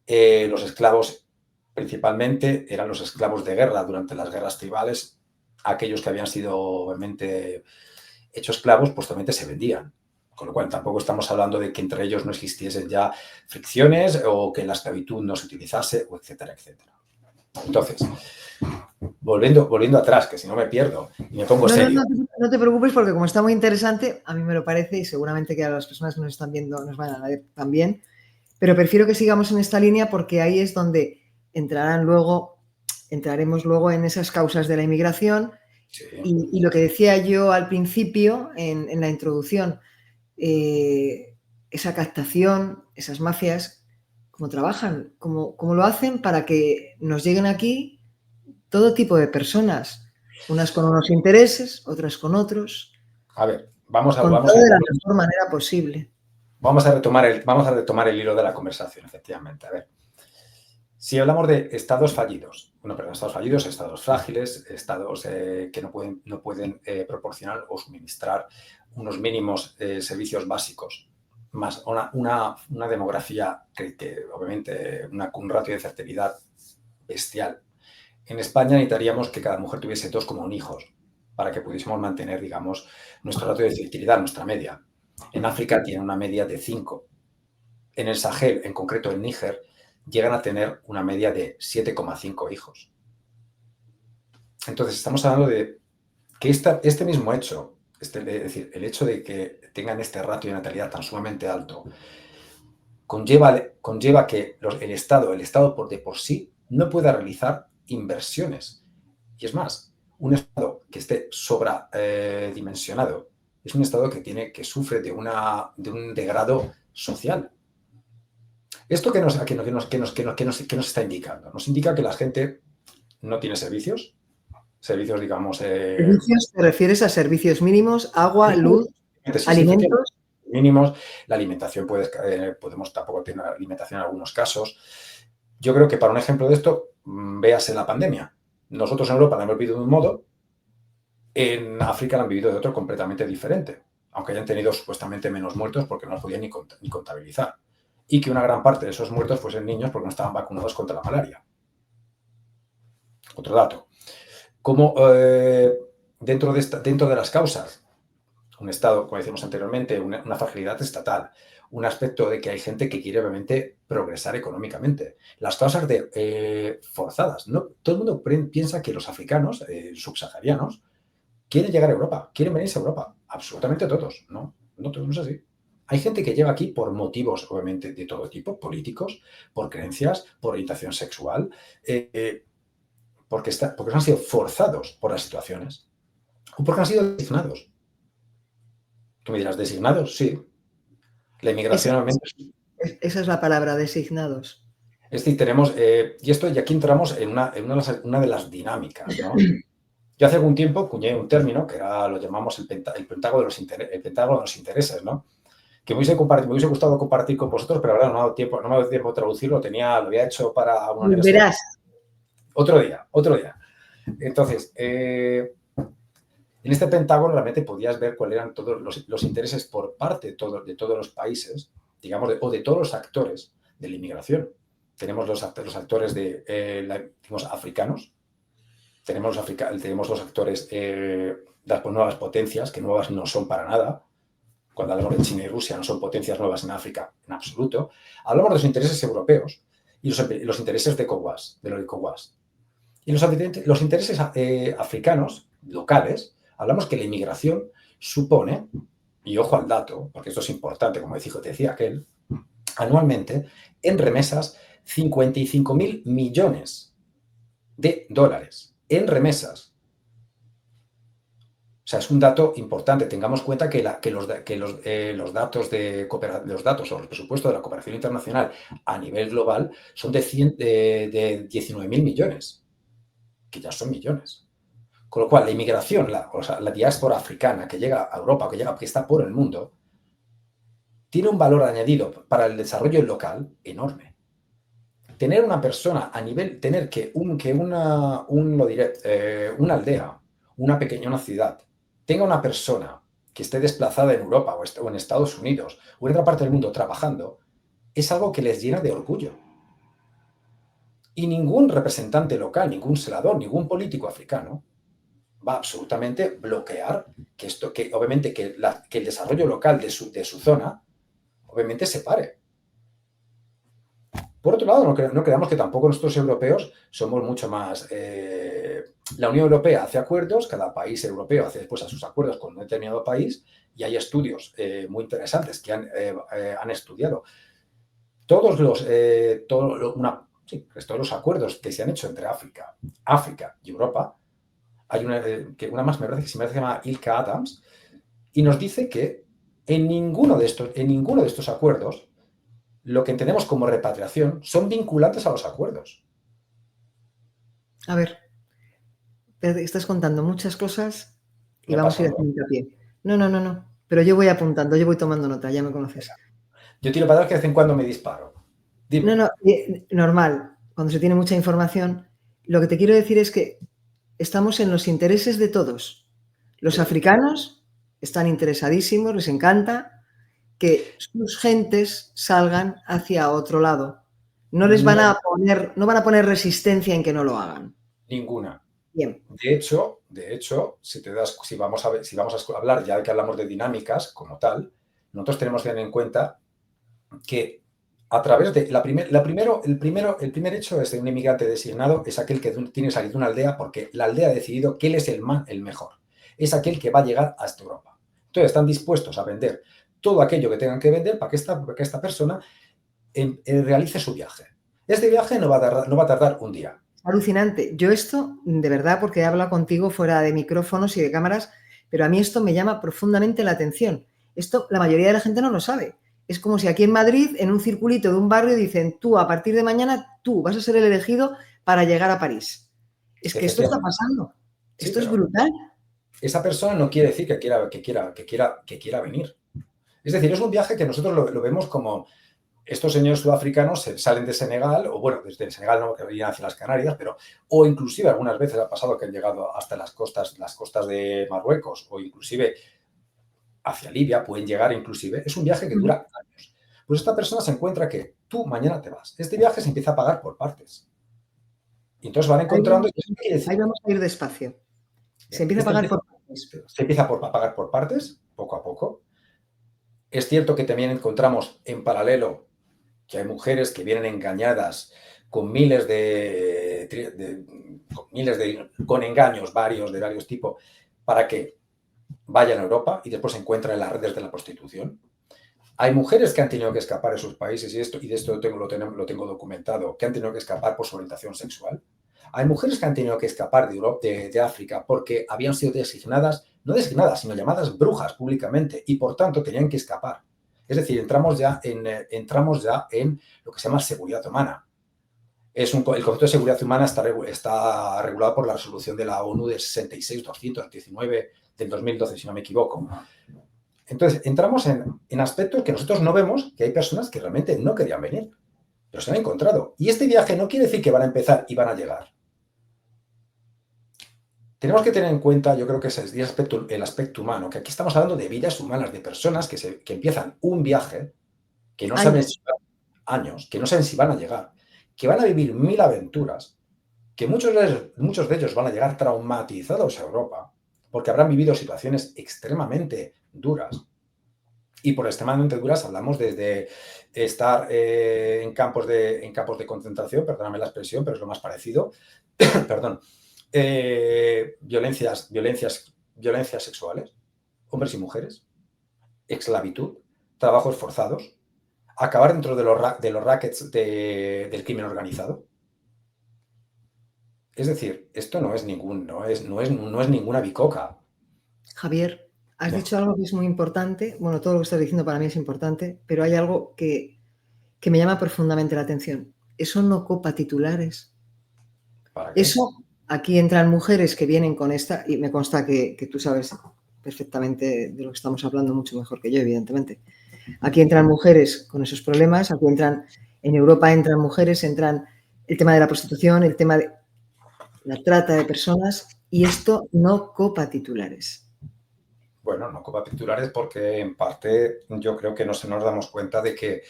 los esclavos principalmente eran los esclavos de guerra durante las guerras tribales. Aquellos que habían sido obviamente hechos esclavos, pues también se vendían. Con lo cual tampoco estamos hablando de que entre ellos no existiesen ya fricciones o que la esclavitud no se utilizase, o etcétera, etcétera. Entonces, volviendo atrás, que si no me pierdo y me pongo serio. No te preocupes, porque como está muy interesante, a mí me lo parece y seguramente que a las personas que nos están viendo nos van a ver también, pero prefiero que sigamos en esta línea porque ahí es donde entraremos luego en esas causas de la inmigración. Sí. Y lo que decía yo al principio en la introducción, esa captación, esas mafias, ¿cómo trabajan? ¿Cómo lo hacen para que nos lleguen aquí todo tipo de personas? Unas con unos intereses, otras con otros. A ver, vamos a de la mejor manera posible. Vamos a retomar el hilo de la conversación, efectivamente. A ver, si hablamos de estados fallidos, estados frágiles, estados que no pueden proporcionar o suministrar unos mínimos servicios básicos, más una demografía que obviamente un ratio de fertilidad bestial. En España necesitaríamos que cada mujer tuviese 2,1 hijos para que pudiésemos mantener, digamos, nuestro ratio de fertilidad, nuestra media. En África tiene una media de 5. En el Sahel, en concreto en Níger, llegan a tener una media de 7,5 hijos. Entonces, estamos hablando de que este mismo hecho, es decir, el hecho de que tengan este ratio de natalidad tan sumamente alto, conlleva que el Estado de por sí no pueda realizar inversiones. Y es más, un Estado que esté sobredimensionado es un Estado que sufre de un degrado social. ¿Esto qué nos está indicando? Nos indica que la gente no tiene servicios, digamos... ¿Servicios? ¿Te refieres a servicios mínimos? ¿Agua, luz, alimentos? Mínimos. La alimentación podemos tampoco tener alimentación en algunos casos. Yo creo que para un ejemplo de esto, véase la pandemia. Nosotros en Europa la hemos vivido de un modo, en África la han vivido de otro completamente diferente, aunque hayan tenido supuestamente menos muertos porque no los podían ni contabilizar. Y que una gran parte de esos muertos fuesen niños porque no estaban vacunados contra la malaria. Otro dato. Como dentro de las causas, un Estado, como decíamos anteriormente, una fragilidad estatal, un aspecto de que hay gente que quiere obviamente progresar económicamente. Las causas forzadas. ¿No? Todo el mundo piensa que los africanos subsaharianos quieren llegar a Europa, quieren venirse a Europa. Absolutamente todos. No, no todo no es así. Hay gente que llega aquí por motivos, obviamente, de todo tipo, políticos, por creencias, por orientación sexual, porque han sido forzados por las situaciones o porque han sido designados. Tú me dirás, ¿designados? Sí. La inmigración obviamente. Esa es la palabra, designados. Es decir, tenemos, y aquí entramos en una de las dinámicas, ¿no? Yo hace algún tiempo acuñé un término que lo llamamos el pentágono de los intereses, ¿no? Que me hubiese gustado compartir con vosotros, pero ahora no me ha dado tiempo de traducirlo, lo había hecho para una universidad. Verás. Otro día. Entonces, en este pentágono realmente podías ver cuáles eran todos los intereses por parte de todos los países, digamos, o de todos los actores de la inmigración. Tenemos los actores africanos, tenemos los actores de las nuevas potencias, que nuevas no son para nada. Cuando hablamos de China y Rusia, no son potencias nuevas en África, en absoluto. Hablamos de los intereses europeos y los intereses de los ECOWAS. Y los intereses africanos, locales, hablamos que la inmigración supone, y ojo al dato, porque esto es importante, como te decía aquel, anualmente, en remesas, 55.000 millones de dólares. En remesas. O sea, es un dato importante. Tengamos cuenta que los datos o los presupuestos de la cooperación internacional a nivel global son de 19.000 millones, que ya son millones. Con lo cual, la inmigración, la diáspora africana que llega a Europa, que está por el mundo, tiene un valor añadido para el desarrollo local enorme. Tener una persona tener que una aldea, una ciudad, tenga una persona que esté desplazada en Europa o en Estados Unidos o en otra parte del mundo trabajando, es algo que les llena de orgullo. Y ningún representante local, ningún senador, ningún político africano va a absolutamente bloquear que el desarrollo local de su zona, obviamente, se pare. Por otro lado, no creamos que tampoco nosotros europeos somos mucho más. La Unión Europea hace acuerdos, cada país europeo hace después a sus acuerdos con un determinado país y hay estudios muy interesantes que han estudiado. Todos los acuerdos que se han hecho entre África y Europa, hay una más, me parece que se llama Ilka Adams, y nos dice que en ninguno de estos acuerdos lo que entendemos como repatriación son vinculantes a los acuerdos. A ver, estás contando muchas cosas y vamos a ir haciendo hincapié. No. Pero yo voy apuntando, yo voy tomando nota, ya me conoces. Yo tiro para atrás que de vez en cuando me disparo. Dime. No, normal. Cuando se tiene mucha información, lo que te quiero decir es que estamos en los intereses de todos. Los africanos están interesadísimos, les encanta que sus gentes salgan hacia otro lado. No van a poner resistencia en que no lo hagan. Ninguna. Bien. De hecho, si vamos a hablar, ya que hablamos de dinámicas como tal, nosotros tenemos que tener en cuenta que a través de el primer hecho es de un inmigrante designado, es aquel que tiene que salir de una aldea porque la aldea ha decidido que él es el mejor. Es aquel que va a llegar hasta Europa. Entonces están dispuestos a vender todo aquello que tengan que vender para que esta persona realice su viaje. Este viaje no va a tardar un día. Alucinante. Yo esto, de verdad, porque he hablado contigo fuera de micrófonos y de cámaras, pero a mí esto me llama profundamente la atención. Esto la mayoría de la gente no lo sabe. Es como si aquí en Madrid, en un circulito de un barrio, dicen, tú, a partir de mañana, tú vas a ser el elegido para llegar a París. Es que esto está pasando. Esto es brutal. Esa persona no quiere decir que quiera venir. Es decir, es un viaje que nosotros lo vemos como estos señores sudafricanos salen de Senegal, o bueno, desde Senegal no, que venían hacia las Canarias, pero, o inclusive algunas veces ha pasado que han llegado hasta las costas de Marruecos, o inclusive hacia Libia, pueden llegar inclusive. Es un viaje que dura años. Pues esta persona se encuentra que tú mañana te vas. Este viaje se empieza a pagar por partes. Y entonces van encontrando... Ahí vamos a ir despacio. Se empieza a pagar por partes. Se empieza a pagar por partes, poco a poco. Es cierto que también encontramos en paralelo que hay mujeres que vienen engañadas con con engaños de varios tipos para que vayan a Europa y después se encuentran en las redes de la prostitución. Hay mujeres que han tenido que escapar de sus países y de esto lo tengo documentado, que han tenido que escapar por su orientación sexual. Hay mujeres que han tenido que escapar de Europa, de África porque habían sido designadas, no designadas, sino llamadas brujas públicamente y por tanto tenían que escapar. Es decir, entramos ya en lo que se llama seguridad humana. El concepto de seguridad humana está regulado por la resolución de la ONU de 66-219 del 2012, si no me equivoco. Entonces, entramos en aspectos que nosotros no vemos, que hay personas que realmente no querían venir, pero se han encontrado. Y este viaje no quiere decir que van a empezar y van a llegar. Tenemos que tener en cuenta, yo creo que ese es el aspecto humano, que aquí estamos hablando de vidas humanas, de personas que empiezan un viaje, que no saben que no saben si van a llegar, que van a vivir 1000 aventuras, que muchos de ellos van a llegar traumatizados a Europa, porque habrán vivido situaciones extremadamente duras. Y por extremadamente duras hablamos desde estar en campos de concentración, perdóname la expresión, pero es lo más parecido, perdón, violencias sexuales, hombres y mujeres, esclavitud, trabajos forzados, acabar dentro de los rackets del crimen organizado. Es decir, esto no es ninguna bicoca. Javier, has dicho algo que es muy importante. Bueno, todo lo que estás diciendo para mí es importante, pero hay algo que me llama profundamente la atención. Eso no copa titulares. ¿Para qué? Eso, aquí entran mujeres que vienen con esta, y me consta que tú sabes perfectamente de lo que estamos hablando, mucho mejor que yo, evidentemente. Aquí entran mujeres con esos problemas, en Europa entran mujeres, entran el tema de la prostitución, el tema de la trata de personas, y esto no copa titulares. Bueno, no copa titulares porque en parte yo creo que no nos damos cuenta de que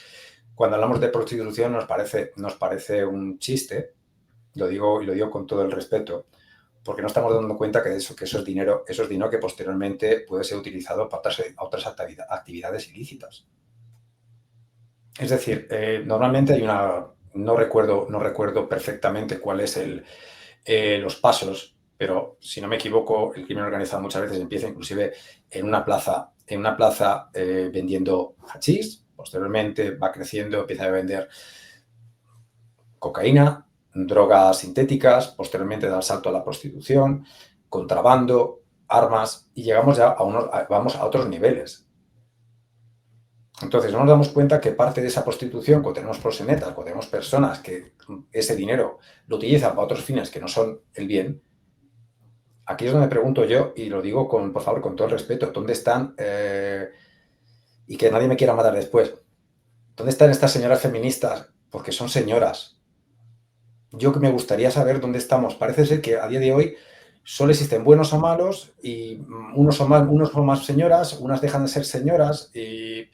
cuando hablamos de prostitución nos parece un chiste, lo digo con todo el respeto, porque no estamos dando cuenta que eso es dinero que posteriormente puede ser utilizado para otras actividades ilícitas. Es decir, normalmente hay no recuerdo perfectamente cuál es los pasos, pero si no me equivoco, el crimen organizado muchas veces empieza inclusive en una plaza vendiendo hachís, posteriormente va creciendo, empieza a vender cocaína, drogas sintéticas, posteriormente da el salto a la prostitución, contrabando, armas, y llegamos ya vamos a otros niveles. Entonces, no nos damos cuenta que parte de esa prostitución, cuando tenemos proxenetas, cuando tenemos personas que ese dinero lo utilizan para otros fines que no son el bien, aquí es donde me pregunto yo, y lo digo por favor, con todo el respeto, ¿dónde están, y que nadie me quiera matar después, dónde están estas señoras feministas? Porque son señoras. Yo que me gustaría saber dónde estamos. Parece ser que a día de hoy solo existen buenos o malos, y unos son más señoras, unas dejan de ser señoras, y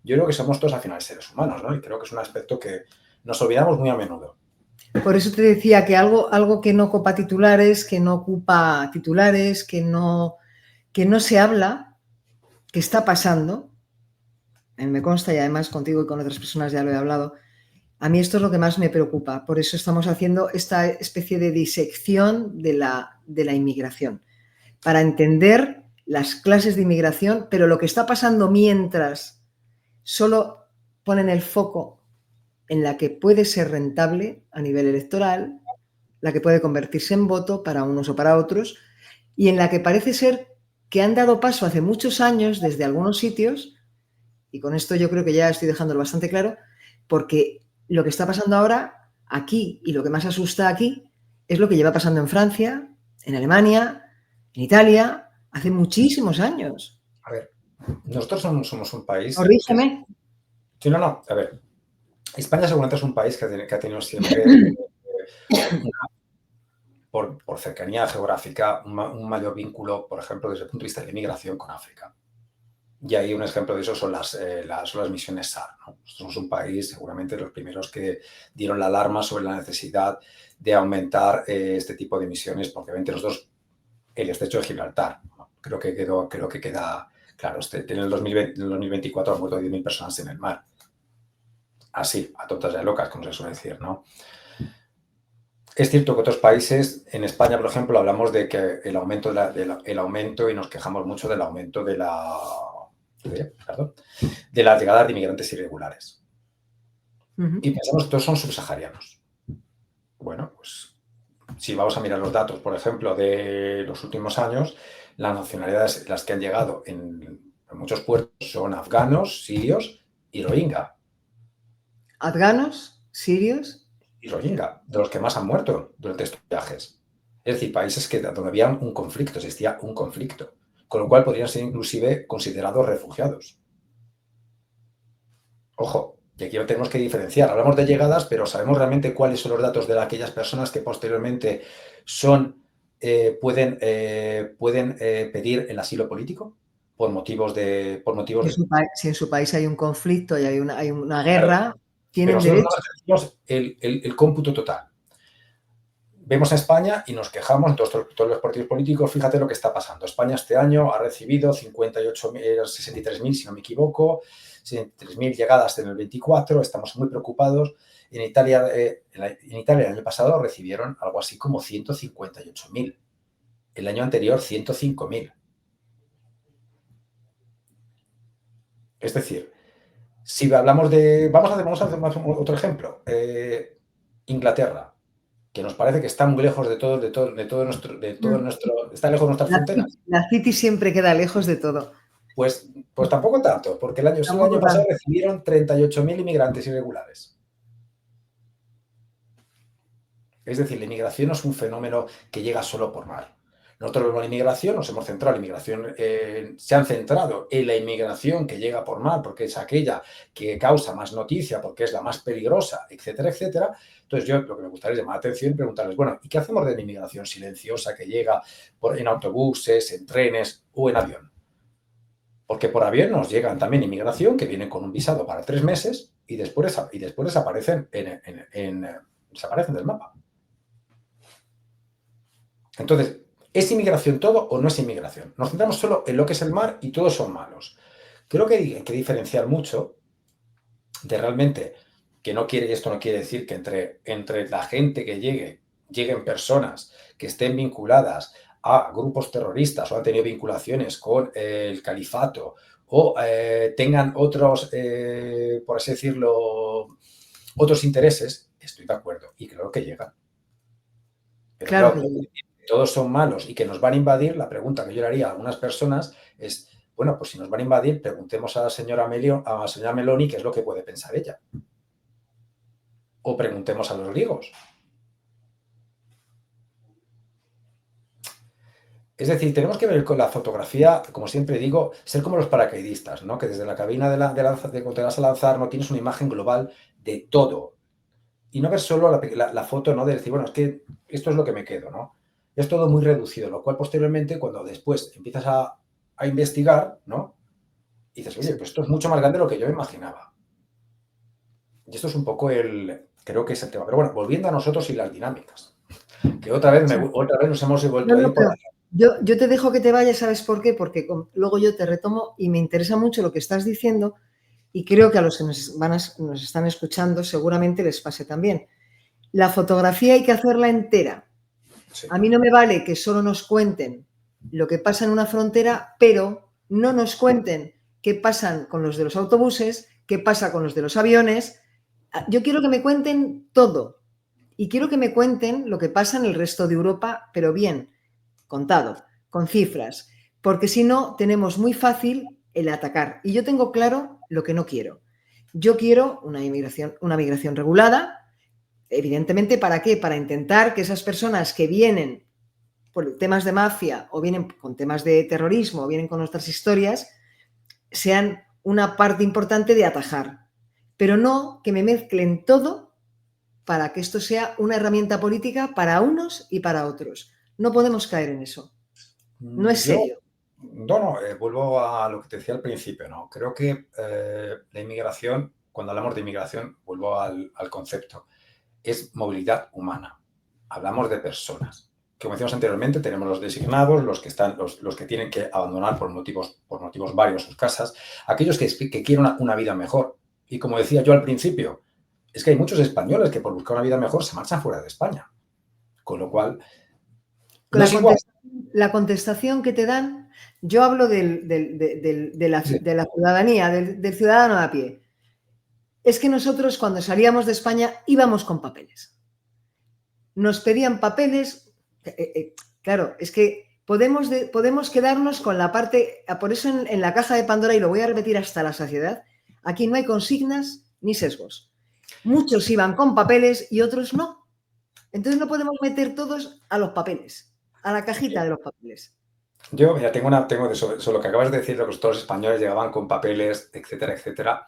yo creo que somos todos al final seres humanos, ¿no? Y creo que es un aspecto que nos olvidamos muy a menudo. Por eso te decía que algo que no copa titulares, que no ocupa titulares, que no se habla, que está pasando, me consta, y además contigo y con otras personas ya lo he hablado, a mí esto es lo que más me preocupa. Por eso estamos haciendo esta especie de disección de la inmigración, para entender las clases de inmigración, pero lo que está pasando mientras solo ponen el foco en la que puede ser rentable a nivel electoral, la que puede convertirse en voto para unos o para otros, y en la que parece ser que han dado paso hace muchos años desde algunos sitios, y con esto yo creo que ya estoy dejándolo bastante claro, porque lo que está pasando ahora aquí, y lo que más asusta aquí, es lo que lleva pasando en Francia, en Alemania, en Italia, hace muchísimos años. A ver, nosotros somos un país... Corrígeme. Sí, no, a ver. España seguramente es un país que ha tenido siempre, por cercanía geográfica, un mayor vínculo, por ejemplo, desde el punto de vista de la inmigración con África. Y ahí un ejemplo de eso son las misiones SAR, ¿no? Nosotros somos un país, seguramente, los primeros que dieron la alarma sobre la necesidad de aumentar este tipo de misiones, porque obviamente nosotros, el estrecho de Gibraltar, ¿no? Creo que queda claro. En el 2024 han muerto 10.000 personas en el mar. Así, a tontas y a locas, como se suele decir, ¿no? Es cierto que otros países, en España, por ejemplo, hablamos de que el aumento, el aumento, y nos quejamos mucho del aumento de las llegadas de inmigrantes irregulares. Y pensamos que todos son subsaharianos. Bueno, pues si vamos a mirar los datos, por ejemplo, de los últimos años, las nacionalidades, las que han llegado en muchos puertos, son afganos, sirios y rohingya. ¿Afganos? ¿Sirios? Y rohingya, de los que más han muerto durante estos viajes. Es decir, países donde había un conflicto, existía un conflicto, con lo cual podrían ser inclusive considerados refugiados. Ojo, y aquí lo tenemos que diferenciar. Hablamos de llegadas, pero ¿sabemos realmente cuáles son los datos de aquellas personas que posteriormente pueden pedir el asilo político por motivos de... Si en su país hay un conflicto y hay una guerra, Claro, tienen pero nosotros derecho. tenemos el cómputo total. Vemos a España y nos quejamos, todos los partidos políticos, fíjate lo que está pasando. España este año ha recibido 63.000, si no me equivoco, 63.000 llegadas en el 24, estamos muy preocupados. En Italia el año pasado recibieron algo así como 158.000. El año anterior 105.000. Es decir, si hablamos de... Vamos a hacer otro ejemplo. Inglaterra, que nos parece que está muy lejos de todo nuestro... Está lejos de nuestras fronteras. La City siempre queda lejos de todo. Pues tampoco tanto, porque el año pasado recibieron 38.000 inmigrantes irregulares. Es decir, la inmigración no es un fenómeno que llega solo por mar. Nosotros vemos la inmigración, nos hemos centrado en la inmigración, se han centrado en la inmigración que llega por mar, porque es aquella que causa más noticia, porque es la más peligrosa, etcétera, etcétera. Entonces, yo lo que me gustaría es llamar la atención y preguntarles, bueno, ¿y qué hacemos de la inmigración silenciosa que llega en autobuses, en trenes o en avión? Porque por avión nos llegan también inmigración que viene con un visado para 3 meses y después desaparecen desaparecen del mapa. Entonces, ¿es inmigración todo o no es inmigración? Nos centramos solo en lo que es el mar y todos son malos. Creo que hay que diferenciar mucho de realmente que no quiere, y esto no quiere decir que entre la gente que lleguen personas que estén vinculadas a grupos terroristas o han tenido vinculaciones con el califato o tengan otros, por así decirlo, otros intereses, estoy de acuerdo y creo que llegan. Pero claro, todos son malos y que nos van a invadir, la pregunta que yo le haría a algunas personas es, bueno, pues si nos van a invadir, preguntemos a la señora Meloni qué es lo que puede pensar ella. O preguntemos a los griegos. Es decir, tenemos que ver con la fotografía, como siempre digo, ser como los paracaidistas, ¿no? Que desde la cabina de cuando te vas a lanzar no tienes una imagen global de todo. Y no ver solo la foto, ¿no? De decir, bueno, es que esto es lo que me quedo, ¿no? Es todo muy reducido, lo cual posteriormente, cuando después empiezas a investigar, ¿no? Y dices, oye, pues esto es mucho más grande de lo que yo me imaginaba. Y esto es un poco creo que es el tema. Pero bueno, volviendo a nosotros y las dinámicas, que otra vez nos hemos vuelto a ir por la... Yo te dejo que te vayas, ¿sabes por qué? Porque luego yo te retomo y me interesa mucho lo que estás diciendo y creo que a los que nos están escuchando seguramente les pase también. La fotografía hay que hacerla entera. Sí. A mí no me vale que solo nos cuenten lo que pasa en una frontera, pero no nos cuenten qué pasan con los de los autobuses, qué pasa con los de los aviones. Yo quiero que me cuenten todo y quiero que me cuenten lo que pasa en el resto de Europa, pero bien contado, con cifras, porque si no tenemos muy fácil el atacar. Y yo tengo claro lo que no quiero. Yo quiero una migración regulada, evidentemente, ¿para qué? Para intentar que esas personas que vienen por temas de mafia o vienen con temas de terrorismo o vienen con nuestras historias, sean una parte importante de atajar. pero no que me mezclen todo para que esto sea una herramienta política para unos y para otros. No podemos caer en eso. No es serio. Vuelvo a lo que te decía al principio, ¿no? Creo que la inmigración, cuando hablamos de inmigración, vuelvo al concepto, es movilidad humana. Hablamos de personas. Como decíamos anteriormente, tenemos los designados, los que tienen que abandonar por motivos varios sus casas, aquellos que quieren una vida mejor. Y como decía yo al principio, es que hay muchos españoles que por buscar una vida mejor se marchan fuera de España. Con lo cual, no es igual. La contestación que te dan, yo hablo de la ciudadanía, del ciudadano a pie. Es que nosotros cuando salíamos de España íbamos con papeles. Nos pedían papeles, claro, es que podemos quedarnos con la parte, por eso en la caja de Pandora, y lo voy a repetir hasta la saciedad, aquí no hay consignas ni sesgos. Muchos iban con papeles y otros no. Entonces no podemos meter todos a los papeles, a la cajita de los papeles. Yo, mira, tengo de eso, lo que acabas de decir, de que todos los españoles llegaban con papeles, etcétera, etcétera.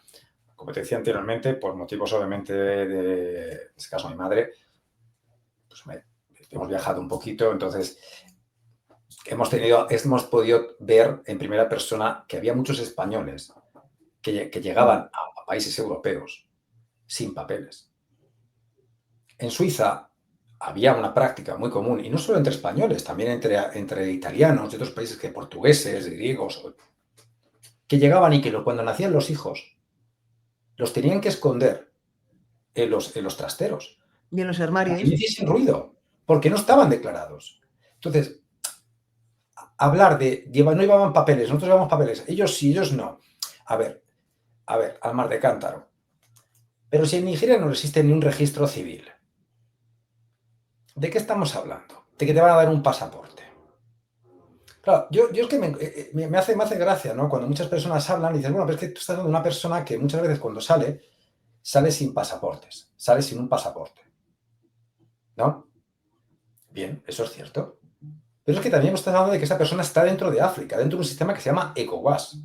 Como te decía anteriormente, por motivos obviamente en este caso mi madre, pues hemos viajado un poquito, entonces hemos podido ver en primera persona que había muchos españoles que llegaban a países europeos sin papeles. En Suiza había una práctica muy común, y no solo entre españoles, también entre italianos de otros países, que portugueses, griegos, que llegaban y que cuando nacían los hijos los tenían que esconder en los trasteros. Y en los armarios. Para que no hiciesen ruido, porque no estaban declarados. Entonces, hablar de no llevaban papeles, nosotros llevamos papeles, ellos sí, ellos no. A ver, al mar de cántaro. Pero si en Nigeria no existe ni un registro civil, ¿de qué estamos hablando? De que te van a dar un pasaporte. Claro, yo es que me hace gracia, ¿no? Cuando muchas personas hablan y dicen, bueno, pero es que tú estás hablando de una persona que muchas veces cuando sale sin pasaportes, sale sin un pasaporte. ¿No? Bien, eso es cierto. Pero es que también estamos hablando de que esa persona está dentro de África, dentro de un sistema que se llama ECOWAS,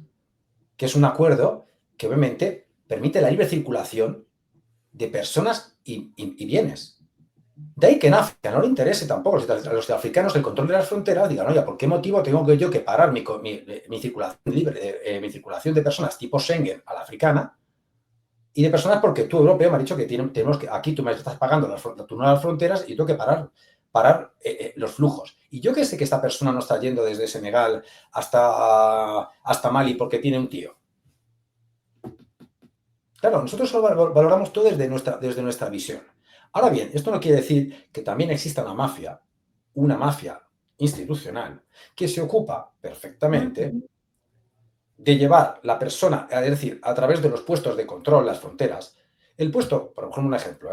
que es un acuerdo que obviamente permite la libre circulación de personas y bienes. De ahí que en África no le interese tampoco a los africanos el control de las fronteras, digan, oye, ¿por qué motivo tengo yo que parar mi circulación libre, mi circulación de personas tipo Schengen a la africana? Y de personas porque tú, europeo, me has dicho que tenemos que, aquí tú me estás pagando las fronteras y tengo que parar los flujos. Y yo que sé que esta persona no está yendo desde Senegal hasta Mali porque tiene un tío. Claro, nosotros solo valoramos todo desde nuestra visión. Ahora bien, esto no quiere decir que también exista una mafia institucional que se ocupa perfectamente de llevar la persona, es decir, a través de los puestos de control, las fronteras. El puesto, por ejemplo, un ejemplo,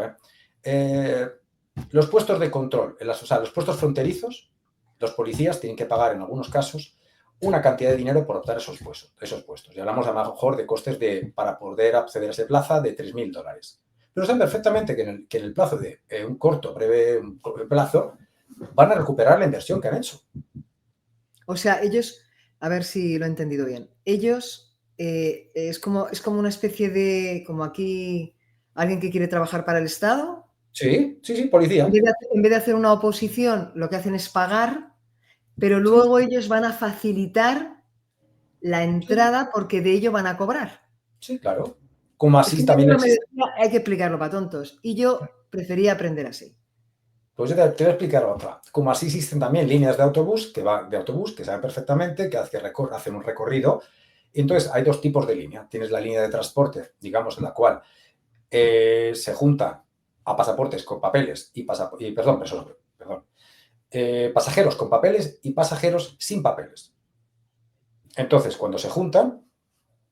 los puestos de control, los puestos fronterizos, los policías tienen que pagar en algunos casos una cantidad de dinero por optar esos puestos. Y hablamos a lo mejor de costes para poder acceder a esa plaza de $3.000. Pero saben perfectamente que en el plazo de un breve plazo, van a recuperar la inversión que han hecho. O sea, ellos, a ver si lo he entendido bien, ellos es como una especie de, como aquí, alguien que quiere trabajar para el Estado. Sí, policía. En vez de hacer una oposición, lo que hacen es pagar, pero luego ellos van a facilitar la entrada porque de ello van a cobrar. Sí, claro. Como así también hay que explicarlo para tontos. Y yo prefería aprender así. Pues yo te voy a explicar otra. Como así existen también líneas de autobús que saben perfectamente que hacen un recorrido. Y entonces hay dos tipos de línea. Tienes la línea de transporte, digamos, en la cual se juntan a pasaportes con papeles pasajeros con papeles y pasajeros sin papeles. Entonces, cuando se juntan,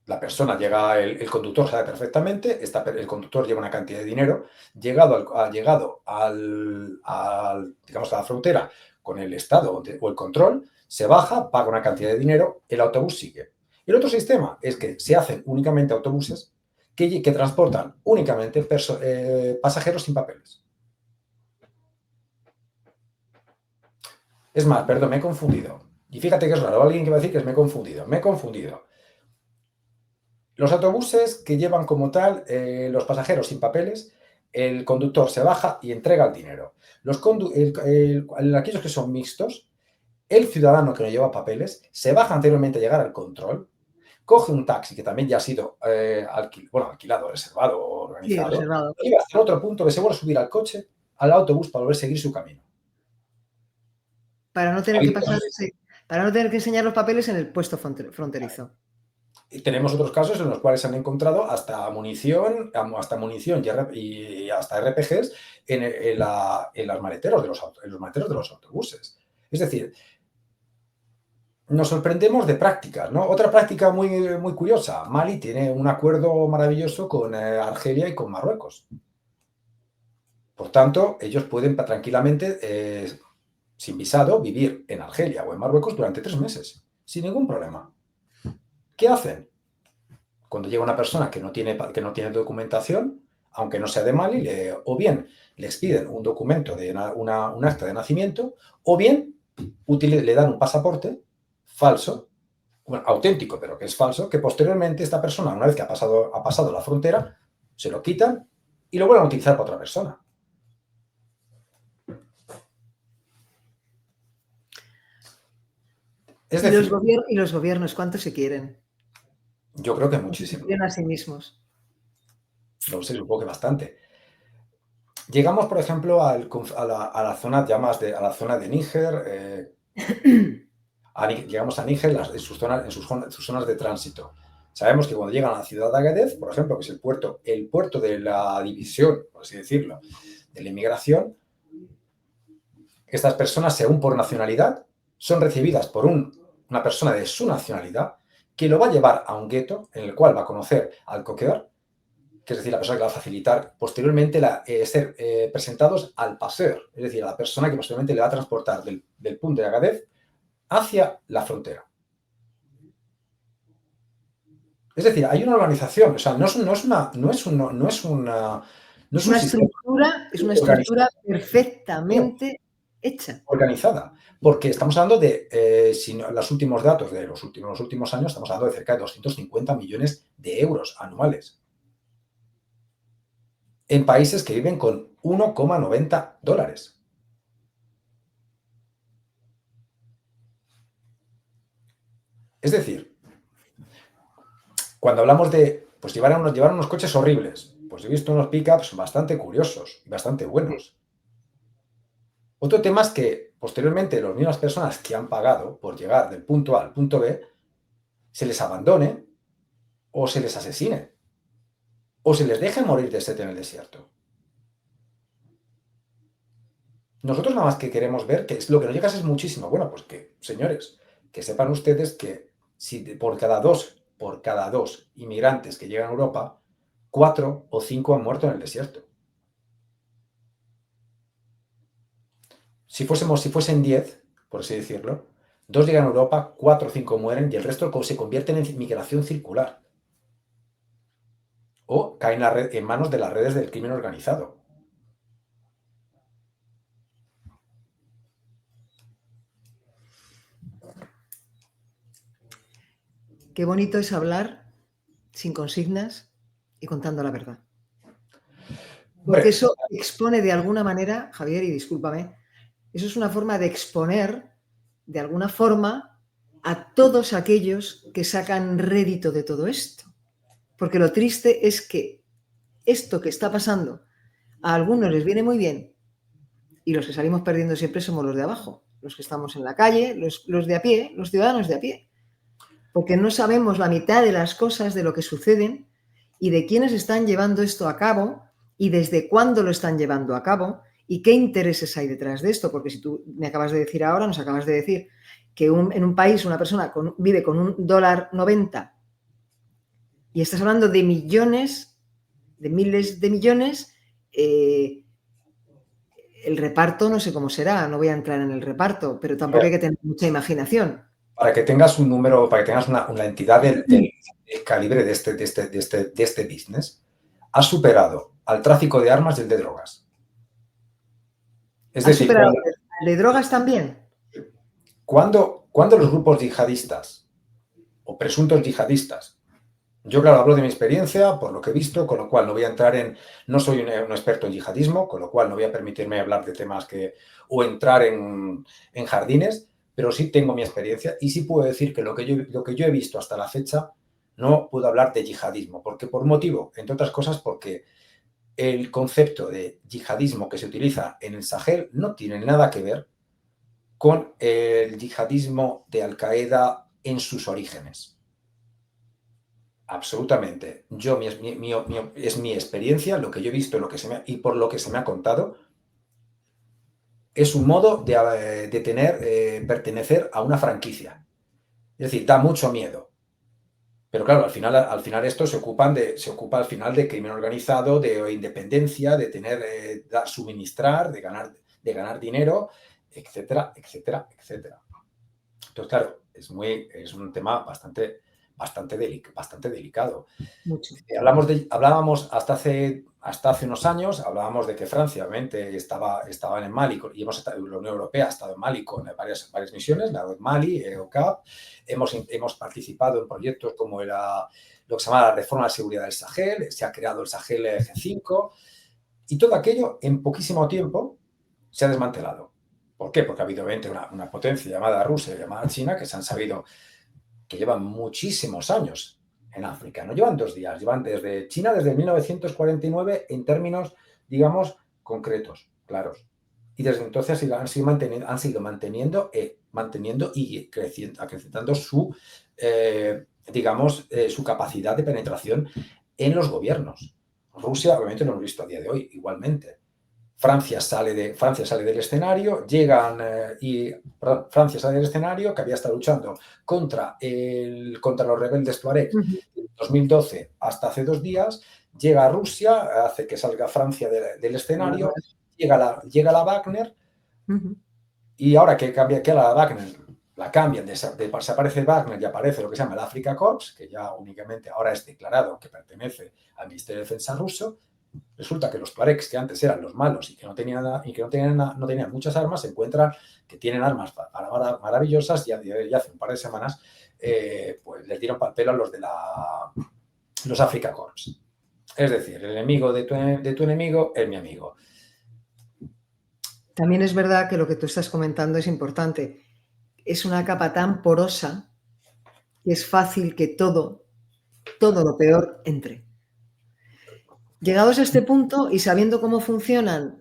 la persona llega, el conductor sabe perfectamente, el conductor lleva una cantidad de dinero, llegado a la frontera con el Estado o el control, se baja, paga una cantidad de dinero, el autobús sigue. El otro sistema es que se hacen únicamente autobuses que transportan únicamente pasajeros sin papeles. Es más, perdón, me he confundido. Y fíjate que es raro, alguien que va a decir que me he confundido. Los autobuses que llevan como tal los pasajeros sin papeles, el conductor se baja y entrega el dinero. Aquellos que son mixtos, el ciudadano que no lleva papeles se baja anteriormente a llegar al control, coge un taxi que también ya ha sido alquilado, reservado o organizado, Sí, reservado. y llega hasta el otro punto que se vuelve a subir al coche, al autobús, para volver a seguir su camino. Para no tener que enseñar los papeles en el puesto fronterizo. Y tenemos otros casos en los cuales se han encontrado hasta munición y hasta RPGs en los maleteros de los autobuses. Es decir, nos sorprendemos de prácticas, ¿no? Otra práctica muy, muy curiosa. Mali tiene un acuerdo maravilloso con Argelia y con Marruecos. Por tanto, ellos pueden tranquilamente, sin visado, vivir en Argelia o en Marruecos durante 3 meses, sin ningún problema. ¿Qué hacen? Cuando llega una persona que no tiene documentación, aunque no sea de Mali, o bien les piden un documento de un acta de nacimiento, o bien le dan un pasaporte falso, bueno, auténtico, pero que es falso, que posteriormente esta persona, una vez que ha pasado la frontera, se lo quitan y lo vuelven a utilizar para otra persona. Es decir, ¿y los gobiernos cuánto se quieren? Yo creo que muchísimo. Se quieren a sí mismos. No sé, supongo que bastante. Llegamos, por ejemplo, a la zona de Níger. Llegamos a Níger en sus zonas de tránsito. Sabemos que cuando llegan a la ciudad de Agadez, por ejemplo, que es el puerto de la división, por así decirlo, de la inmigración, estas personas, según por nacionalidad, son recibidas por una persona de su nacionalidad que lo va a llevar a un gueto en el cual va a conocer al coquear, que es decir, la persona que va a facilitar posteriormente ser presentados al paseur, es decir, a la persona que posteriormente le va a transportar del punto de Agadez hacia la frontera. Es decir, hay una organización, o sea, no es una estructura perfectamente hecha. Organizada, porque estamos hablando de, si no, los últimos datos de los últimos años, estamos hablando de cerca de 250 millones de euros anuales. En países que viven con $1,90. Es decir, cuando hablamos de llevar unos coches horribles, pues he visto unos pickups bastante curiosos y bastante buenos. Otro tema es que posteriormente las mismas personas que han pagado por llegar del punto A al punto B se les abandone o se les asesine o se les deje morir de sed en el desierto. Nosotros nada más que queremos ver que lo que nos llega es muchísimo. Bueno, pues que, señores, que sepan ustedes que si por cada dos inmigrantes que llegan a Europa, 4 o 5 han muerto en el desierto. Si fuesen 10, por así decirlo, 2 llegan a Europa, 4 o 5 mueren y el resto se convierten en migración circular. O caen en manos de las redes del crimen organizado. Qué bonito es hablar sin consignas y contando la verdad. Porque eso expone de alguna manera, Javier, y discúlpame, eso es una forma de exponer de alguna forma a todos aquellos que sacan rédito de todo esto. Porque lo triste es que esto que está pasando a algunos les viene muy bien y los que salimos perdiendo siempre somos los de abajo, los que estamos en la calle, los de a pie, los ciudadanos de a pie. Porque no sabemos la mitad de las cosas de lo que suceden y de quiénes están llevando esto a cabo y desde cuándo lo están llevando a cabo y qué intereses hay detrás de esto. Porque si tú nos acabas de decir que en un país una persona vive con $1.90 y estás hablando de millones, de miles de millones, el reparto no sé cómo será, no voy a entrar en el reparto, pero tampoco hay que tener mucha imaginación. Para que tengas un número, para que tengas una entidad del calibre de este business, ha superado al tráfico de armas y el de drogas. Es decir, superado el de drogas también. Cuando los grupos yihadistas o presuntos yihadistas Yo, claro, hablo de mi experiencia, por lo que he visto, con lo cual no voy a entrar en... No soy un experto en yihadismo, con lo cual no voy a permitirme hablar de temas o entrar en jardines, pero sí tengo mi experiencia y sí puedo decir que lo que yo he visto hasta la fecha no puedo hablar de yihadismo, porque por motivo, entre otras cosas, porque el concepto de yihadismo que se utiliza en el Sahel no tiene nada que ver con el yihadismo de Al-Qaeda en sus orígenes. Absolutamente. Es mi experiencia, lo que yo he visto, y por lo que se me ha contado, es un modo de pertenecer a una franquicia. Es decir, da mucho miedo. Pero claro, al final esto se ocupa al final de crimen organizado, de independencia, de suministrar, de ganar dinero, etcétera, etcétera, etcétera. Entonces, claro, es un tema bastante delicado. Mucho. Hablábamos hasta hace unos años, hablábamos de que Francia, obviamente, estaba en Mali, y la Unión Europea ha estado en Mali con varias misiones, la de Mali, EUCAP. Hemos participado en proyectos como lo que se llama la reforma de la seguridad del Sahel, se ha creado el Sahel G5, y todo aquello en poquísimo tiempo se ha desmantelado. ¿Por qué? Porque ha habido obviamente una potencia llamada Rusia y llamada China que se han sabido que llevan muchísimos años en África. No llevan 2 días, llevan desde China desde 1949 en términos, digamos, concretos, claros. Y desde entonces han sido manteniendo y acrecentando su capacidad de penetración en los gobiernos. Rusia, obviamente, lo hemos visto a día de hoy, igualmente. Francia sale del escenario, Francia sale del escenario, que había estado luchando contra los rebeldes Tuareg en 2012 hasta hace 2 días, llega a Rusia, hace que salga Francia del escenario, llega la Wagner, y ahora que la Wagner la cambian, desaparece Wagner y aparece lo que se llama el Afrika Korps, que ya únicamente ahora es declarado que pertenece al Ministerio de Defensa ruso. Resulta que los tuaregs, que antes eran los malos y que no tenían muchas armas, se encuentran que tienen armas maravillosas, y hace un par de semanas pues les dieron pelo a los de los Afrika Korps. Es decir, el enemigo de tu enemigo es mi amigo. También es verdad que lo que tú estás comentando es importante. Es una capa tan porosa que es fácil que todo lo peor entre. Llegados a este punto y sabiendo cómo funciona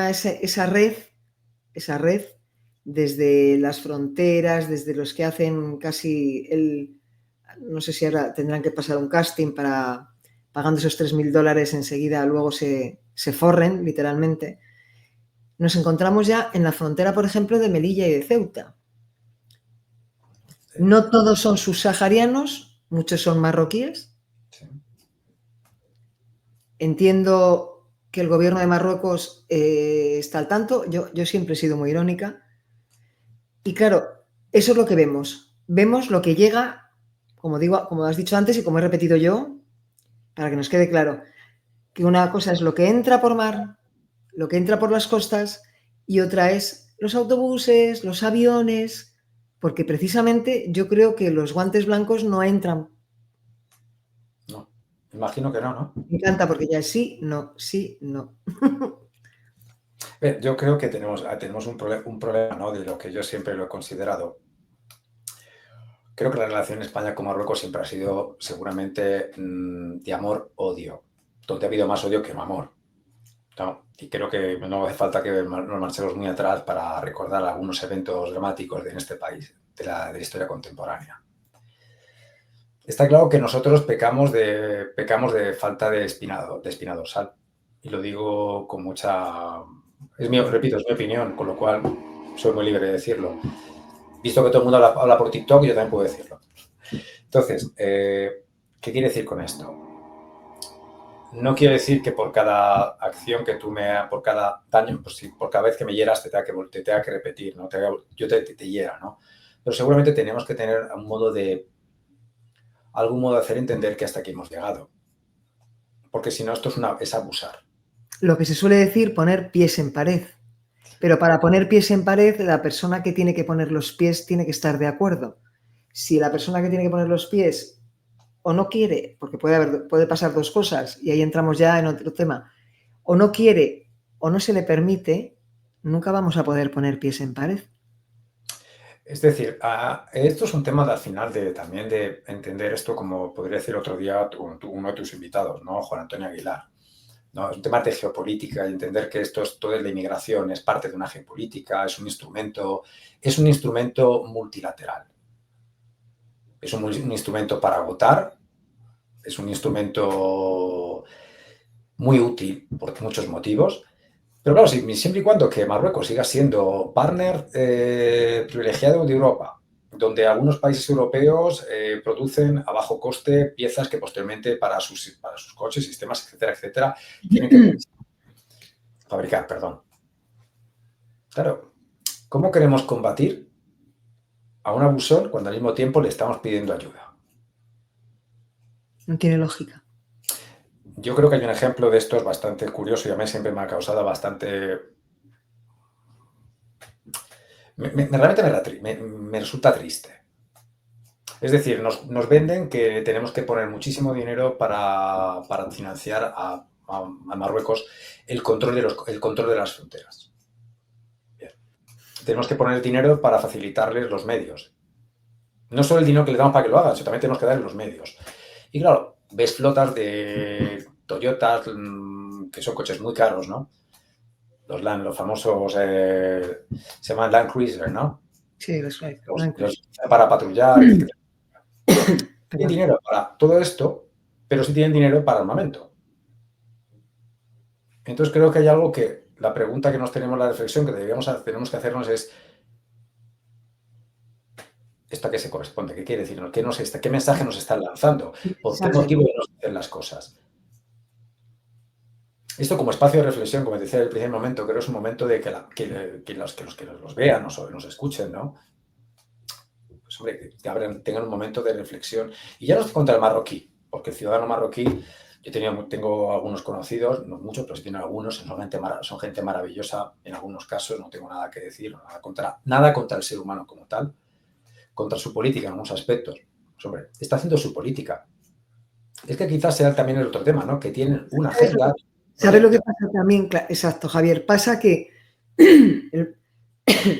esa red desde las fronteras, desde los que hacen casi no sé si ahora tendrán que pasar un casting para, pagando esos $3.000 enseguida, luego se forren, literalmente. Nos encontramos ya en la frontera, por ejemplo, de Melilla y de Ceuta. No todos son subsaharianos, muchos son marroquíes. Sí. Entiendo que el gobierno de Marruecos está al tanto. Yo siempre he sido muy irónica. Y claro, eso es lo que vemos. Vemos lo que llega, como has dicho antes y como he repetido yo, para que nos quede claro, que una cosa es lo que entra por mar, lo que entra por las costas, y otra es los autobuses, los aviones, porque precisamente yo creo que los guantes blancos no entran. No, imagino que no. Me encanta porque ya es sí, no, sí, no. Yo creo que tenemos un problema, ¿no? De lo que yo siempre lo he considerado. Creo que la relación España con Marruecos siempre ha sido seguramente de amor-odio, donde ha habido más odio que no amor, ¿no? Y creo que no hace falta que nos marchemos muy atrás para recordar algunos eventos dramáticos en este país, de la historia contemporánea. Está claro que nosotros pecamos de falta de espina dorsal, y lo digo con mucha... repito, es mi opinión, con lo cual soy muy libre de decirlo. Visto que todo el mundo habla por TikTok, yo también puedo decirlo. Entonces, ¿qué quiere decir con esto? No quiero decir que por cada acción que por cada daño, pues sí, por cada vez que me hieras te tenga que repetir, ¿no? Yo te hiera, ¿no? Pero seguramente tenemos que tener algún modo de hacer entender que hasta aquí hemos llegado. Porque si no, esto es abusar. Lo que se suele decir, poner pies en pared. Pero para poner pies en pared, la persona que tiene que poner los pies tiene que estar de acuerdo. si la persona que tiene que poner los pies o no quiere, porque puede pasar dos cosas, y ahí entramos ya en otro tema, o no quiere o no se le permite, nunca vamos a poder poner pies en pared. Es decir, esto es un tema al final también de entender esto, como podría decir otro día uno de tus invitados, ¿no? Juan Antonio Aguilar. ¿No? Es un tema de geopolítica y entender que todo es la inmigración, es parte de una geopolítica, es un instrumento multilateral. Es un instrumento para votar, es un instrumento muy útil por muchos motivos, pero claro, siempre y cuando que Marruecos siga siendo partner privilegiado de Europa, donde algunos países europeos producen a bajo coste piezas que posteriormente para sus coches, sistemas, etcétera, etcétera, tienen que fabricar, perdón. Claro, ¿cómo queremos combatir a un abusón cuando al mismo tiempo le estamos pidiendo ayuda? No tiene lógica. Yo creo que hay un ejemplo de esto bastante curioso y a mí siempre me ha causado bastante... Realmente me resulta triste. Es decir, nos venden que tenemos que poner muchísimo dinero para financiar a Marruecos el control de las fronteras. Bien. Tenemos que poner dinero para facilitarles los medios. No solo el dinero que le damos para que lo hagan, sino también tenemos que darles los medios. Y claro, ves flotas de Toyotas, que son coches muy caros, ¿no? Los famosos, se llaman Land Cruiser, ¿no? Sí, los para patrullar, etc. Tienen dinero para todo esto, pero sí tienen dinero para armamento. Entonces creo que hay algo que, la pregunta que nos tenemos, la reflexión que tenemos que hacernos es, ¿esto a qué se corresponde? ¿Qué quiere decir? ¿Qué mensaje nos están lanzando? ¿Por qué motivo no se hacen las cosas? Esto como espacio de reflexión, como decía en el primer momento, creo que es un momento de que los que los vean nos escuchen, ¿no? Pues hombre, que tengan un momento de reflexión. Y ya no estoy contra el marroquí, porque el ciudadano marroquí, tengo algunos conocidos, no muchos, pero sí tengo algunos, son gente maravillosa en algunos casos, no tengo nada que decir, nada contra el ser humano como tal, contra su política en algunos aspectos. Pues hombre, está haciendo su política. Es que quizás sea también el otro tema, ¿no? Que tienen una agenda. ¿Sabes lo que pasa también? Exacto, Javier. Pasa que,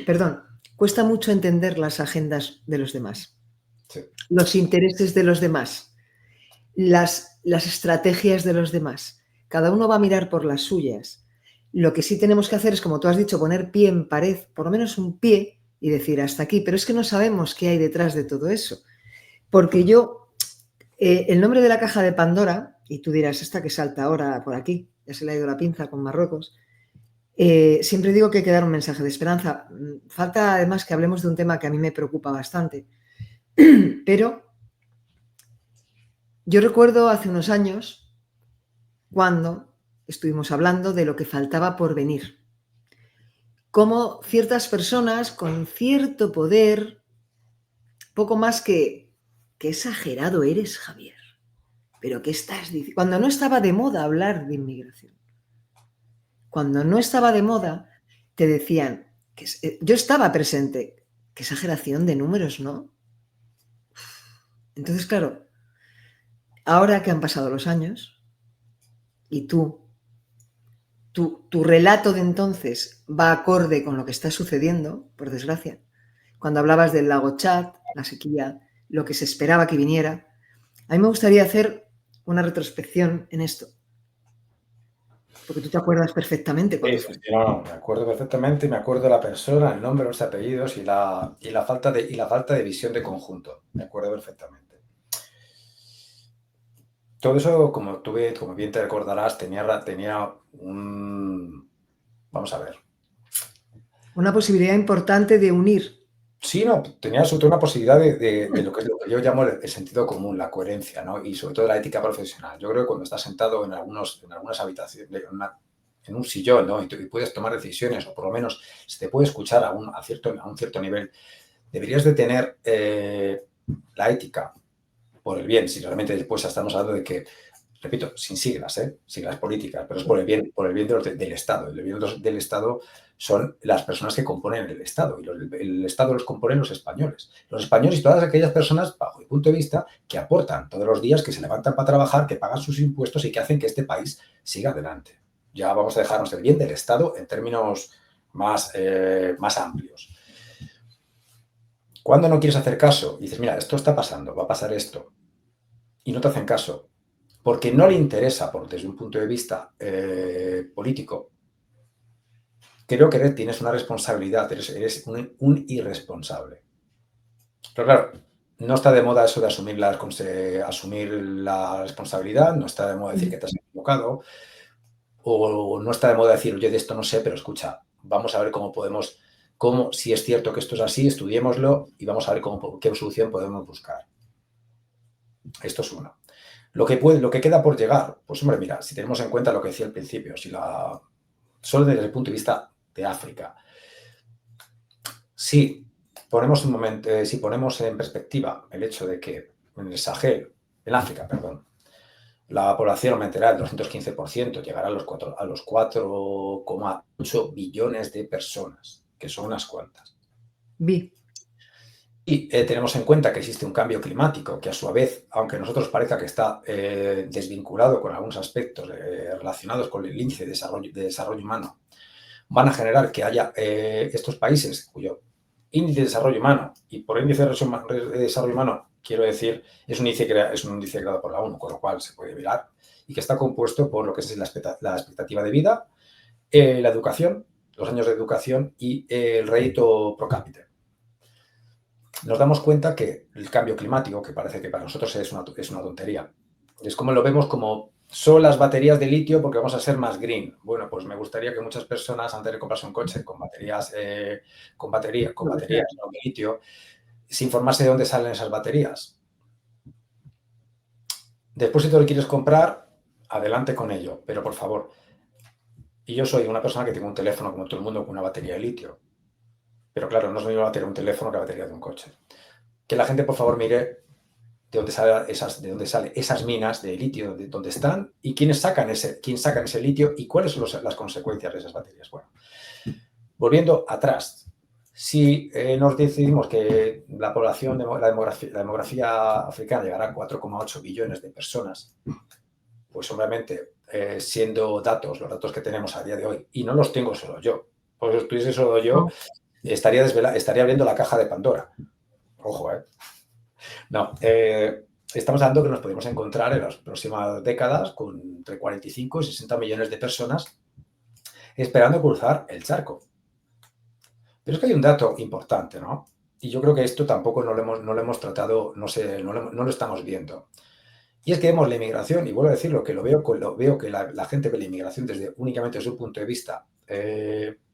perdón, cuesta mucho entender las agendas de los demás, sí, los intereses de los demás, las estrategias de los demás. Cada uno va a mirar por las suyas. Lo que sí tenemos que hacer es, como tú has dicho, poner pie en pared, por lo menos un pie, y decir hasta aquí. Pero es que no sabemos qué hay detrás de todo eso. Porque el nombre de la caja de Pandora, y tú dirás, esta que salta ahora por aquí, ya se le ha ido la pinza con Marruecos, siempre digo que hay que dar un mensaje de esperanza. Falta además que hablemos de un tema que a mí me preocupa bastante. Pero yo recuerdo hace unos años cuando estuvimos hablando de lo que faltaba por venir. Cómo ciertas personas con cierto poder, poco más que exagerado eres, Javier. ¿Pero qué estás diciendo? Cuando no estaba de moda hablar de inmigración. Cuando no estaba de moda, te decían, yo estaba presente, qué exageración de números, ¿no? Entonces, claro, ahora que han pasado los años y tu relato de entonces va acorde con lo que está sucediendo, por desgracia, cuando hablabas del lago Chad, la sequía, lo que se esperaba que viniera, a mí me gustaría hacer una retrospección en esto. Porque tú te acuerdas perfectamente. Sí, no, me acuerdo perfectamente, me acuerdo de la persona, el nombre, los apellidos y la falta de visión de conjunto. Me acuerdo perfectamente. Todo eso, como bien te recordarás, tenía un... Vamos a ver. Una posibilidad importante de unir. Sí, no, tenía sobre todo una posibilidad de lo que yo llamo el sentido común, la coherencia, ¿no? Y sobre todo la ética profesional. Yo creo que cuando estás sentado en algunas habitaciones, en un sillón, ¿no? Y puedes tomar decisiones, o por lo menos se te puede escuchar a un cierto nivel, deberías de tener la ética por el bien. Si realmente después estamos hablando de que repito, sin siglas, siglas políticas, pero es por el bien del Estado. El bien del Estado son las personas que componen el Estado, y el Estado los componen los españoles. Los españoles y todas aquellas personas, bajo mi punto de vista, que aportan todos los días, que se levantan para trabajar, que pagan sus impuestos y que hacen que este país siga adelante. Ya vamos a dejarnos el bien del Estado en términos más amplios. Cuando no quieres hacer caso y dices, mira, esto está pasando, va a pasar esto, y no te hacen caso, porque no le interesa, desde un punto de vista político, creo que tienes una responsabilidad, eres un irresponsable. Pero claro, no está de moda eso de asumir la responsabilidad, no está de moda decir que te has equivocado, o no está de moda decir, yo de esto no sé, pero escucha, vamos a ver si es cierto que esto es así, estudiémoslo y vamos a ver qué solución podemos buscar. Esto es uno. Lo que queda por llegar, pues hombre, mira, si tenemos en cuenta lo que decía al principio, solo desde el punto de vista de África, si ponemos en perspectiva el hecho de que en el Sahel, en África, perdón, la población aumentará el 215%, llegará a los 4,8 billones de personas, que son unas cuantas. Y tenemos en cuenta que existe un cambio climático que, a su vez, aunque a nosotros parezca que está desvinculado con algunos aspectos relacionados con el índice de desarrollo humano, van a generar que haya estos países cuyo índice de desarrollo humano, y por índice de desarrollo humano quiero decir, es un índice creado por la ONU, con lo cual se puede mirar, y que está compuesto por lo que es la expectativa de vida, la educación, los años de educación y el rédito pro cápita. Nos damos cuenta que el cambio climático, que parece que para nosotros es una tontería, es como lo vemos como son las baterías de litio porque vamos a ser más green. Bueno, pues me gustaría que muchas personas, antes de comprarse un coche con baterías de litio, se informase de dónde salen esas baterías. Después, si tú lo quieres comprar, adelante con ello, pero por favor. Y yo soy una persona que tengo un teléfono, como todo el mundo, con una batería de litio. Pero claro, no es lo mismo tener un teléfono que la batería de un coche. Que la gente, por favor, mire de dónde salen esas minas de litio, de dónde están y quién sacan ese litio y cuáles son las consecuencias de esas baterías. Bueno, volviendo atrás, si nos decidimos que la población, la demografía africana llegará a 4,8 billones de personas, pues obviamente, siendo los datos que tenemos a día de hoy, y no los tengo solo yo, pues si estuviese solo yo, estaría abriendo la caja de Pandora. Ojo, No, estamos hablando que nos podemos encontrar en las próximas décadas con entre 45 y 60 millones de personas esperando cruzar el charco. Pero es que hay un dato importante, ¿no? Y yo creo que esto tampoco no lo hemos tratado, no lo estamos viendo. Y es que vemos la inmigración, y vuelvo a decirlo, que veo que la gente ve la inmigración únicamente desde un punto de vista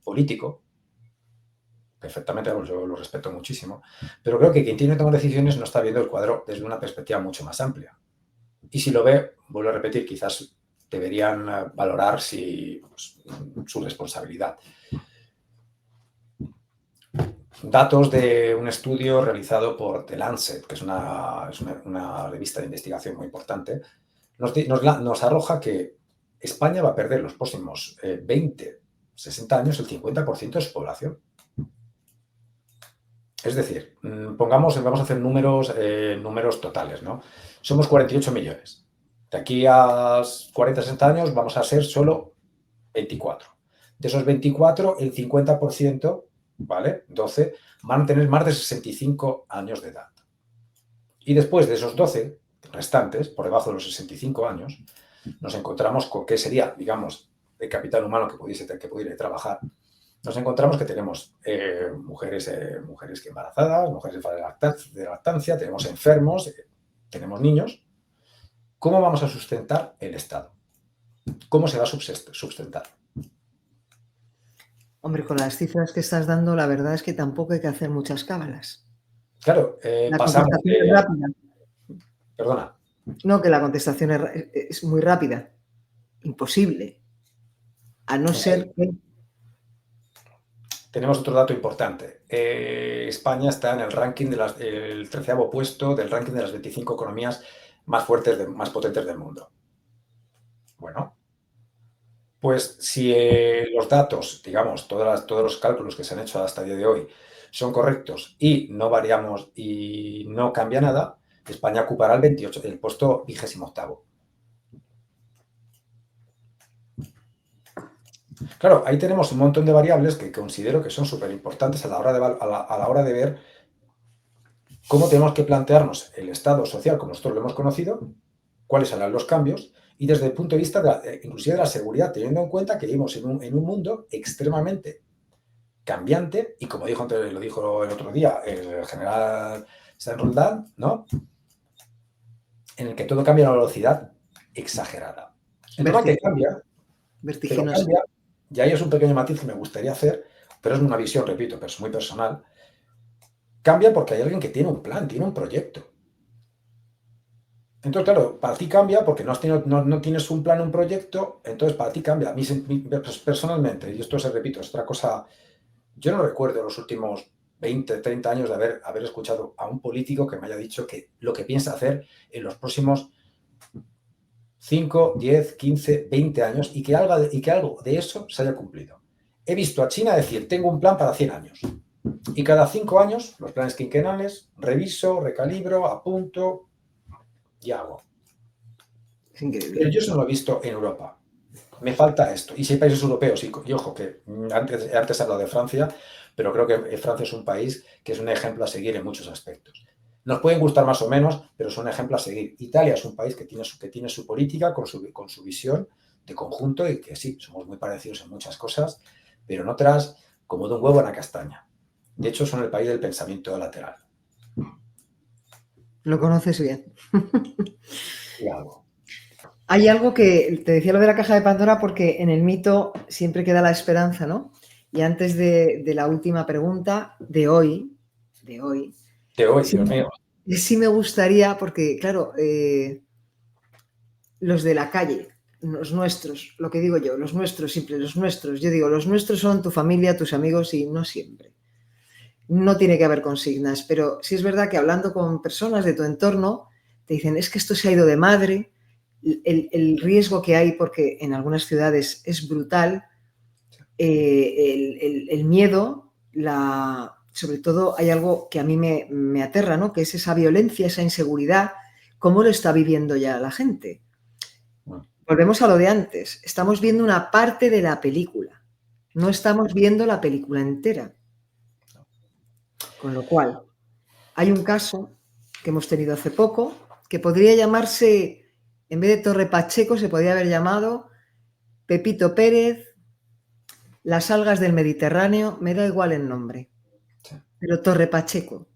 político. Perfectamente, yo lo respeto muchísimo, pero creo que quien tiene que tomar decisiones no está viendo el cuadro desde una perspectiva mucho más amplia. Y si lo ve, vuelvo a repetir, quizás deberían valorar su responsabilidad. Datos de un estudio realizado por The Lancet, que es una revista de investigación muy importante, nos arroja que España va a perder los próximos 60 años el 50% de su población. Es decir, vamos a hacer números totales, ¿no? Somos 48 millones. De aquí a 40, 60 años vamos a ser solo 24. De esos 24, el 50%, ¿vale? 12, van a tener más de 65 años de edad. Y después de esos 12 restantes, por debajo de los 65 años, nos encontramos con que sería, digamos, el capital humano que pudiera trabajar. Nos encontramos que tenemos mujeres que embarazadas, mujeres de lactancia, tenemos enfermos, tenemos niños. ¿Cómo vamos a sustentar el Estado? ¿Cómo se va a sustentar? Hombre, con las cifras que estás dando, la verdad es que tampoco hay que hacer muchas cábalas. Claro, pasamos de... Es rápida. Perdona. No, que la contestación es muy rápida. Imposible. A no ser que... Tenemos otro dato importante. España está en el ranking el 13º puesto del ranking de las 25 economías más fuertes, más potentes del mundo. Bueno, pues si los datos, digamos, todos los cálculos que se han hecho hasta el día de hoy son correctos y no variamos y no cambia nada, España ocupará el puesto 28º. Claro, ahí tenemos un montón de variables que considero que son súper importantes a la hora de ver cómo tenemos que plantearnos el Estado social como nosotros lo hemos conocido, cuáles serán los cambios, y desde el punto de vista inclusive de la seguridad, teniendo en cuenta que vivimos en un mundo extremadamente cambiante, y como lo dijo el otro día el general Saint-Roldán, ¿no? En el que todo cambia a una velocidad exagerada. El tema que cambia, pero cambia, y ahí es un pequeño matiz que me gustaría hacer, pero es una visión, repito, pero es muy personal, cambia porque hay alguien que tiene un plan, tiene un proyecto. Entonces, claro, para ti cambia porque no tienes un plan, un proyecto, entonces para ti cambia. A mí, personalmente, y esto se repito, es otra cosa, yo no recuerdo los últimos 20, 30 años de haber escuchado a un político que me haya dicho que lo que piensa hacer en los próximos 5, 10, 15, 20 años y que algo de eso se haya cumplido. He visto a China decir, tengo un plan para 100 años. Y cada 5 años, los planes quinquenales, reviso, recalibro, apunto y hago. Pero yo eso no lo he visto en Europa. Me falta esto. Y si hay países europeos, y ojo, que antes he hablado de Francia, pero creo que Francia es un país que es un ejemplo a seguir en muchos aspectos. Nos pueden gustar más o menos, pero son ejemplos a seguir. Italia es un país que tiene su política con su visión de conjunto y que sí, somos muy parecidos en muchas cosas, pero en otras, como de un huevo en la castaña. De hecho, son el país del pensamiento lateral. Lo conoces bien. Y algo. Hay algo que te decía lo de la caja de Pandora porque en el mito siempre queda la esperanza, ¿no? Y antes de la última pregunta de hoy, sí, Dios mío. Sí me gustaría, porque claro, los de la calle, los nuestros, lo que digo yo, los nuestros, siempre los nuestros, yo digo, los nuestros son tu familia, tus amigos y no siempre. No tiene que haber consignas, pero sí es verdad que hablando con personas de tu entorno, te dicen, es que esto se ha ido de madre, el riesgo que hay, porque en algunas ciudades es brutal, el miedo, sobre todo hay algo que a mí me aterra, ¿no? Que es esa violencia, esa inseguridad, cómo lo está viviendo ya la gente. Volvemos a lo de antes, estamos viendo una parte de la película, no estamos viendo la película entera. Con lo cual, hay un caso que hemos tenido hace poco que podría llamarse, en vez de Torre Pacheco, se podría haber llamado Pepito Pérez, las algas del Mediterráneo, me da igual el nombre, pero Torre Pacheco.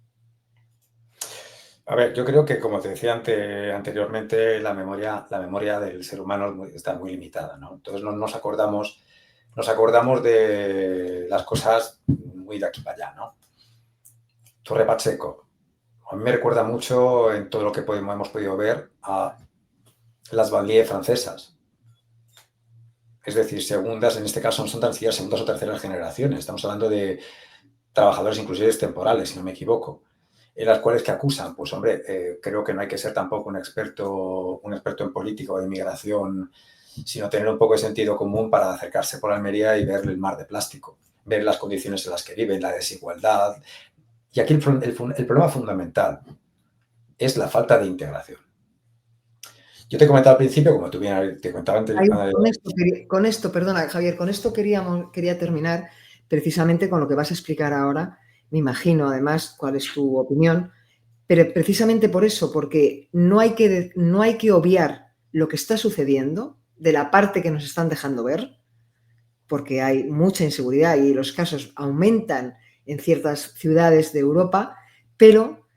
A ver, yo creo que, como te decía anteriormente, la memoria del ser humano está muy limitada, ¿no? Entonces nos acordamos de las cosas muy de aquí para allá, ¿no? Torre Pacheco. A mí me recuerda mucho en todo lo que hemos podido ver a las banlieues francesas. Es decir, segundas, en este caso no son tan siquiera segundas o terceras generaciones. Estamos hablando de trabajadores inclusive temporales, si no me equivoco, en las cuales que acusan. Pues hombre, creo que no hay que ser tampoco un experto en política o de inmigración, sino tener un poco de sentido común para acercarse por Almería y ver el mar de plástico, ver las condiciones en las que viven, la desigualdad. Y aquí el problema fundamental es la falta de integración. Yo te comentaba al principio, como tú bien te comentaba antes. Con esto, perdona, Javier, con esto quería terminar precisamente con lo que vas a explicar ahora. Me imagino, además, cuál es tu opinión, pero precisamente por eso, porque no hay que obviar lo que está sucediendo de la parte que nos están dejando ver, porque hay mucha inseguridad y los casos aumentan en ciertas ciudades de Europa, pero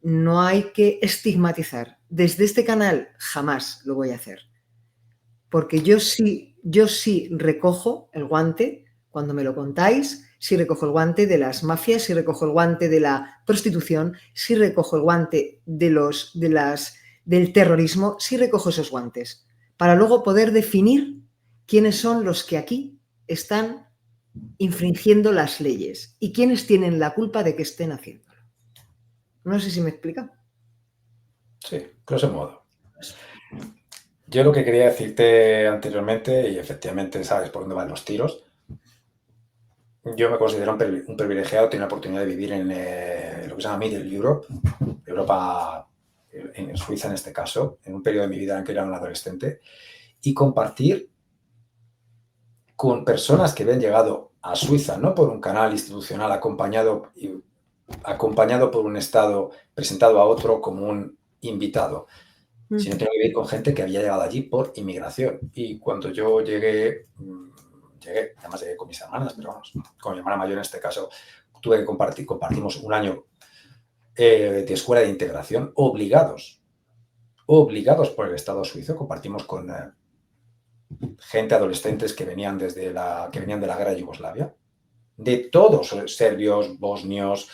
no hay que estigmatizar. Desde este canal jamás lo voy a hacer, porque yo sí recojo el guante cuando me lo contáis, sí recojo el guante de las mafias, sí recojo el guante de la prostitución, sí recojo el guante del terrorismo, sí recojo esos guantes, para luego poder definir quiénes son los que aquí están infringiendo las leyes y quiénes tienen la culpa de que estén haciéndolo. No sé si me explica. Sí, grosso modo. Yo lo que quería decirte anteriormente, y efectivamente sabes por dónde van los tiros, yo me considero un privilegiado, tengo la oportunidad de vivir en lo que se llama Middle Europe, Europa, en Suiza en este caso, en un periodo de mi vida en que era un adolescente, y compartir con personas que habían llegado a Suiza, no por un canal institucional acompañado por un Estado presentado a otro como un invitado, sino tengo que vivir con gente que había llegado allí por inmigración. Y cuando yo además llegué con mis hermanas, pero vamos, con mi hermana mayor en este caso, tuve que compartimos un año de escuela de integración obligados por el Estado suizo, compartimos con gente, adolescentes que venían que venían de la guerra de Yugoslavia, de todos, serbios, bosnios,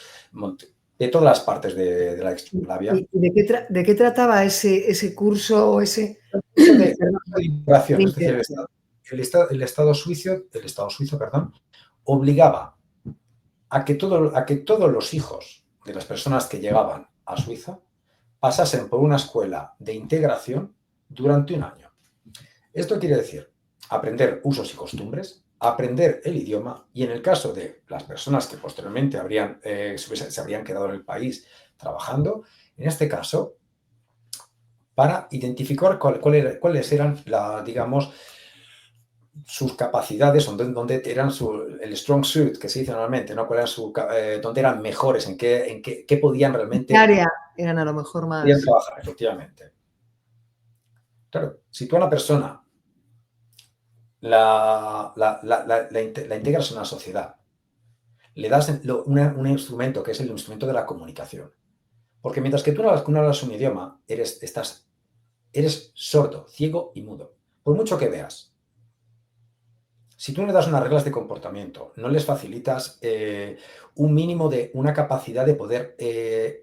de todas las partes de la ex Yugoslavia. ¿Y de qué trataba ese curso o ese de integración? de Es decir, integración? el Estado suizo, perdón, obligaba a que todos los hijos de las personas que llegaban a Suiza pasasen por una escuela de integración durante un año. Esto quiere decir aprender usos y costumbres, aprender el idioma y en el caso de las personas que posteriormente se habrían quedado en el país trabajando, en este caso, para identificar cuáles eran, digamos, sus capacidades, donde eran el strong suit, que se dice normalmente, ¿no? Dónde eran mejores, en qué podían ¿Qué realmente área eran a lo mejor podían más? trabajar, efectivamente. Claro, si tú a una persona la integras en una sociedad, le das un instrumento que es el instrumento de la comunicación. Porque mientras que tú no hablas un idioma, eres sordo, ciego y mudo. Por mucho que veas. Si tú no le das unas reglas de comportamiento, no les facilitas un mínimo de una capacidad de poder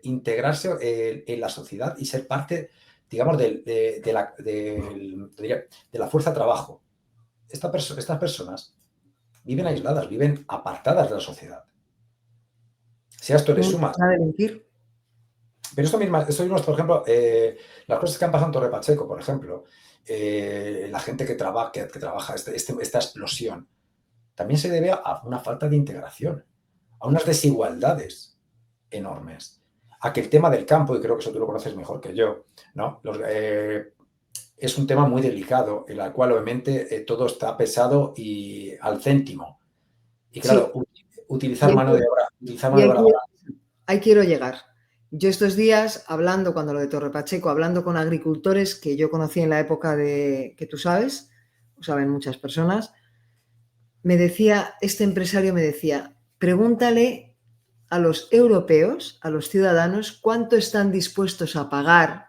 integrarse en la sociedad y ser parte, digamos, de la fuerza de trabajo. Estas personas viven aisladas, viven apartadas de la sociedad. Si a esto le sumas. ¿A delinquir? Pero esto mismo, por ejemplo, las cosas que han pasado en Torre Pacheco, por ejemplo, la gente que trabaja esta explosión, también se debe a una falta de integración, a unas desigualdades enormes, a que el tema del campo, y creo que eso tú lo conoces mejor que yo, ¿no? Es un tema muy delicado, en el cual obviamente todo está pesado y al céntimo. Y claro, Sí. utilizar Y, mano de entonces- obra, y aquí, barata. ahí quiero llegar. Yo estos días, hablando, cuando lo de Torre Pacheco, hablando con agricultores que yo conocí en la época que tú sabes, o saben muchas personas, este empresario me decía, pregúntale a los europeos, a los ciudadanos, cuánto están dispuestos a pagar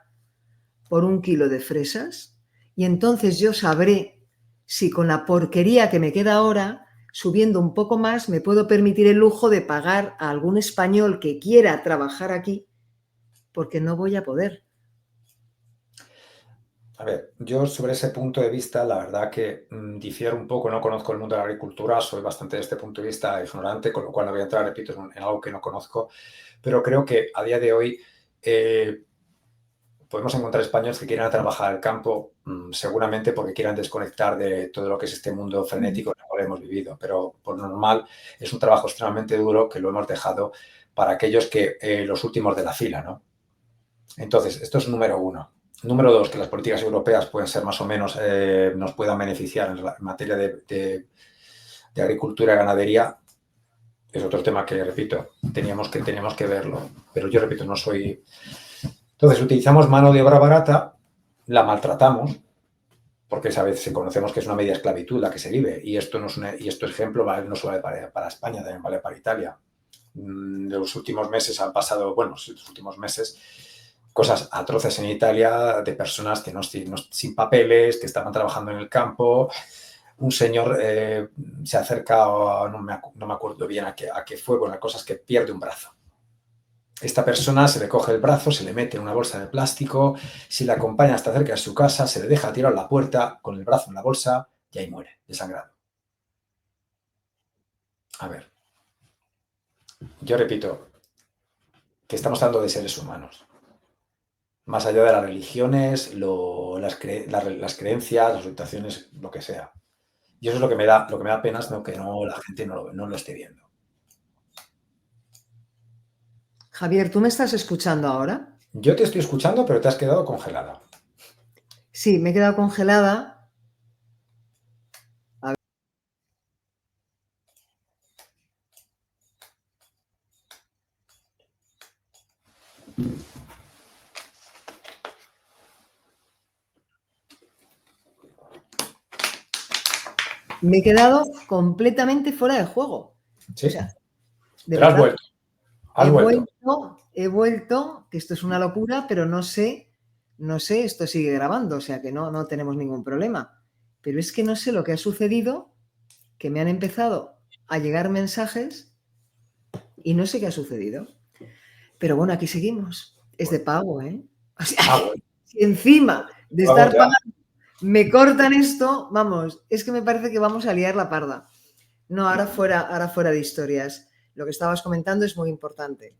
por un kilo de fresas y entonces yo sabré si con la porquería que me queda ahora, subiendo un poco más, me puedo permitir el lujo de pagar a algún español que quiera trabajar aquí, porque no voy a poder. A ver, yo sobre ese punto de vista, la verdad que difiero un poco, no conozco el mundo de la agricultura, soy bastante de este punto de vista ignorante, con lo cual no voy a entrar, repito, en algo que no conozco, pero creo que a día de hoy podemos encontrar españoles que quieran trabajar al campo, seguramente porque quieran desconectar de todo lo que es este mundo frenético en el cual hemos vivido, pero por normal es un trabajo extremadamente duro que lo hemos dejado para aquellos que los últimos de la fila, ¿no? Entonces, esto es número uno. Número dos, que las políticas europeas pueden ser más o menos, nos puedan beneficiar en materia de agricultura y ganadería. Es otro tema que, repito, teníamos que verlo. Pero yo, repito, no soy... Entonces, utilizamos mano de obra barata, la maltratamos, porque a veces conocemos que es una media esclavitud la que se vive. Y esto, y esto ejemplo no solo vale para España, también vale para Italia. De los últimos meses han pasado, bueno, los últimos meses cosas atroces en Italia de personas que sin papeles, que estaban trabajando en el campo. Un señor se acerca, no me acuerdo bien a qué fue, bueno, la cosa es que pierde un brazo. Esta persona se le coge el brazo, se le mete en una bolsa de plástico, si la acompaña hasta cerca de su casa, se le deja tirar a la puerta con el brazo en la bolsa y ahí muere, desangrado. A ver, yo repito que estamos hablando de seres humanos. Más allá de las religiones, las creencias, las orientaciones, lo que sea. Y eso es lo que me da pena es que la gente no lo esté viendo. Javier, ¿tú me estás escuchando ahora? Yo te estoy escuchando, pero te has quedado congelada. Sí, me he quedado congelada. A ver. Me he quedado completamente fuera de juego. ¿Sí? O sea, de Pero has verdad. vuelto. Has vuelto. He vuelto, que esto es una locura, pero no sé, esto sigue grabando, o sea que no tenemos ningún problema. Pero es que no sé lo que ha sucedido, que me han empezado a llegar mensajes y no sé qué ha sucedido. Pero bueno, aquí seguimos. Es de pago, ¿eh? O sea, Bueno. si encima de Vamos estar ya. pagando me cortan esto, vamos, es que me parece que vamos a liar la parda. No, ahora fuera de historias. Lo que estabas comentando es muy importante.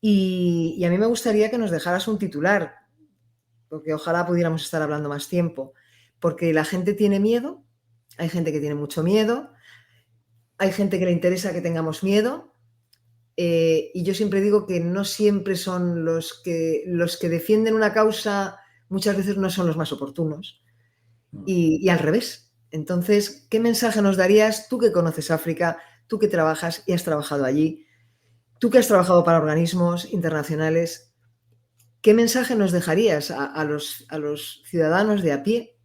Y a mí me gustaría que nos dejaras un titular, porque ojalá pudiéramos estar hablando más tiempo, porque la gente tiene miedo, hay gente que tiene mucho miedo, hay gente que le interesa que tengamos miedo, y yo siempre digo que no siempre son los que defienden una causa, muchas veces no son los más oportunos, y al revés. Entonces, ¿qué mensaje nos darías tú que conoces África, tú que trabajas y has trabajado allí, tú que has trabajado para organismos internacionales? ¿Qué mensaje nos dejarías a los ciudadanos de a pie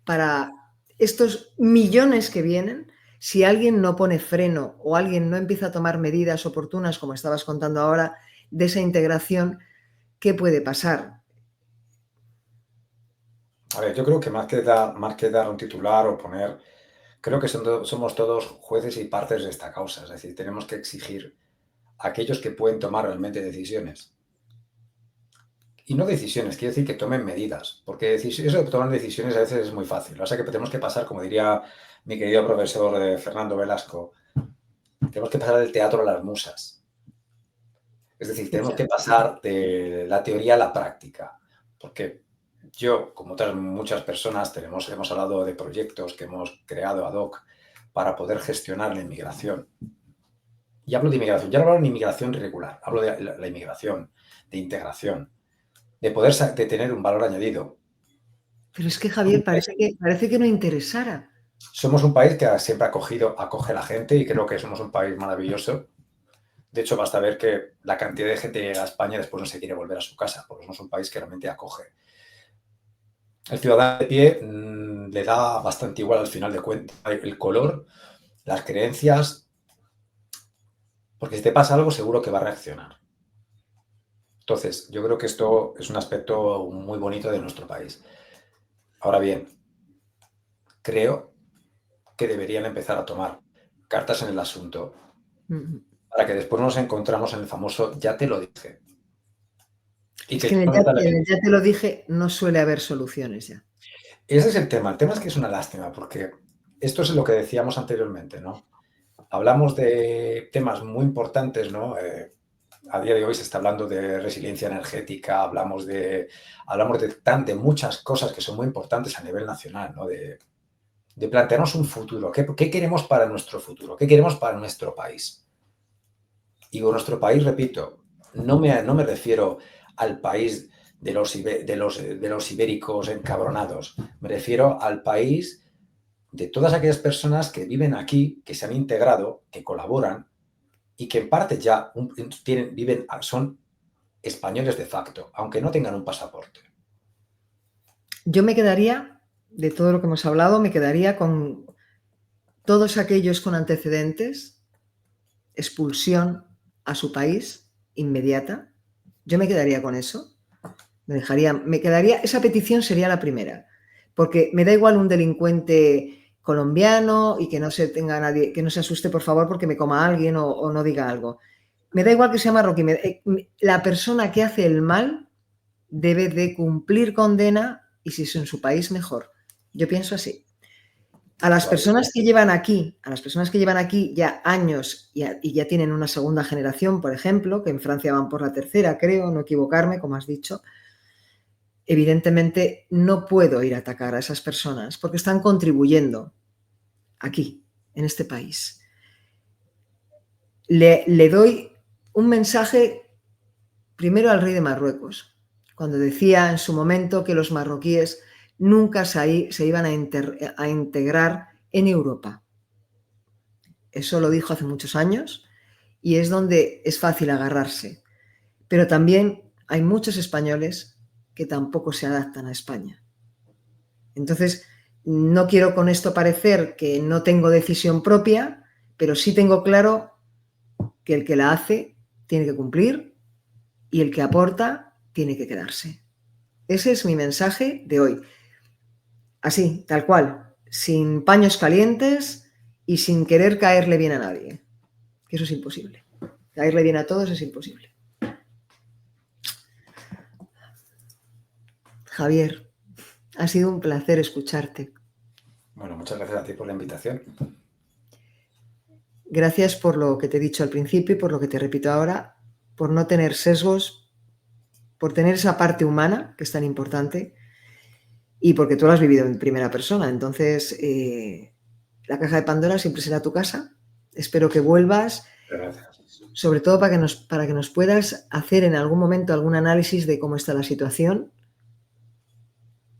para estos millones que vienen? Si alguien no pone freno o alguien no empieza a tomar medidas oportunas, como estabas contando ahora, de esa integración, ¿qué puede pasar? A ver, yo creo que más que dar un titular o poner, creo que somos todos jueces y partes de esta causa. Es decir, tenemos que exigir a aquellos que pueden tomar realmente decisiones. Y no decisiones, quiere decir que tomen medidas, porque eso de tomar decisiones a veces es muy fácil. O sea que tenemos que pasar, como diría mi querido profesor Fernando Velasco, tenemos que pasar del teatro a las musas. Es decir, tenemos que pasar de la teoría a la práctica, porque yo, como otras muchas personas, hemos hablado de proyectos que hemos creado ad hoc para poder gestionar la inmigración. Y hablo de inmigración, ya no hablo de inmigración irregular, hablo de la inmigración, de integración, de tener un valor añadido. Pero es que, Javier, parece que no interesara. Somos un país que siempre acoge a la gente y creo que somos un país maravilloso. De hecho, basta ver que la cantidad de gente que llega a España después no se quiere volver a su casa, porque somos un país que realmente acoge. El ciudadano de pie le da bastante igual al final de cuentas el color, las creencias, porque si te pasa algo seguro que va a reaccionar. Entonces, yo creo que esto es un aspecto muy bonito de nuestro país. Ahora bien, creo que deberían empezar a tomar cartas en el asunto para que después nos encontramos en el famoso ya te lo dije. Y Es que que en yo, el ya te lo dije, no suele haber soluciones ya. ese es el tema. El tema es que es una lástima, porque esto es lo que decíamos anteriormente, ¿no? Hablamos de temas muy importantes, ¿no? A día de hoy se está hablando de resiliencia energética, hablamos de muchas cosas que son muy importantes a nivel nacional, ¿no? De plantearnos un futuro. ¿Qué queremos para nuestro futuro? ¿Qué queremos para nuestro país? Y con nuestro país, repito, no me refiero al país de los ibéricos encabronados. Me refiero al país de todas aquellas personas que viven aquí, que se han integrado, que colaboran y que en parte ya son españoles de facto, aunque no tengan un pasaporte. Yo me quedaría, de todo lo que hemos hablado, me quedaría con todos aquellos con antecedentes, expulsión a su país inmediata. Yo me quedaría con eso. Esa petición sería la primera, porque me da igual un delincuente colombiano y que no se tenga nadie, que no se asuste por favor porque me coma alguien o no diga algo. Me da igual que sea marroquí. La persona que hace el mal debe de cumplir condena y si es en su país mejor. Yo pienso así. A las personas que llevan aquí, ya años y ya tienen una segunda generación, por ejemplo, que en Francia van por la tercera, creo, no equivocarme, como has dicho, evidentemente no puedo ir a atacar a esas personas porque están contribuyendo aquí, en este país. Le doy un mensaje primero al rey de Marruecos, cuando decía en su momento que los marroquíes nunca se iban a integrar en Europa. Eso lo dijo hace muchos años y es donde es fácil agarrarse. Pero también hay muchos españoles que tampoco se adaptan a España. Entonces, no quiero con esto parecer que no tengo decisión propia, pero sí tengo claro que el que la hace tiene que cumplir y el que aporta tiene que quedarse. Ese es mi mensaje de hoy. Así, tal cual, sin paños calientes y sin querer caerle bien a nadie. Que eso es imposible. Caerle bien a todos es imposible. Javier, ha sido un placer escucharte. Bueno, muchas gracias a ti por la invitación. Gracias por lo que te he dicho al principio y por lo que te repito ahora, por no tener sesgos, por tener esa parte humana que es tan importante y porque tú lo has vivido en primera persona. Entonces, la caja de Pandora siempre será tu casa. Espero que vuelvas, Gracias. sobre todo para que nos puedas hacer en algún momento algún análisis de cómo está la situación,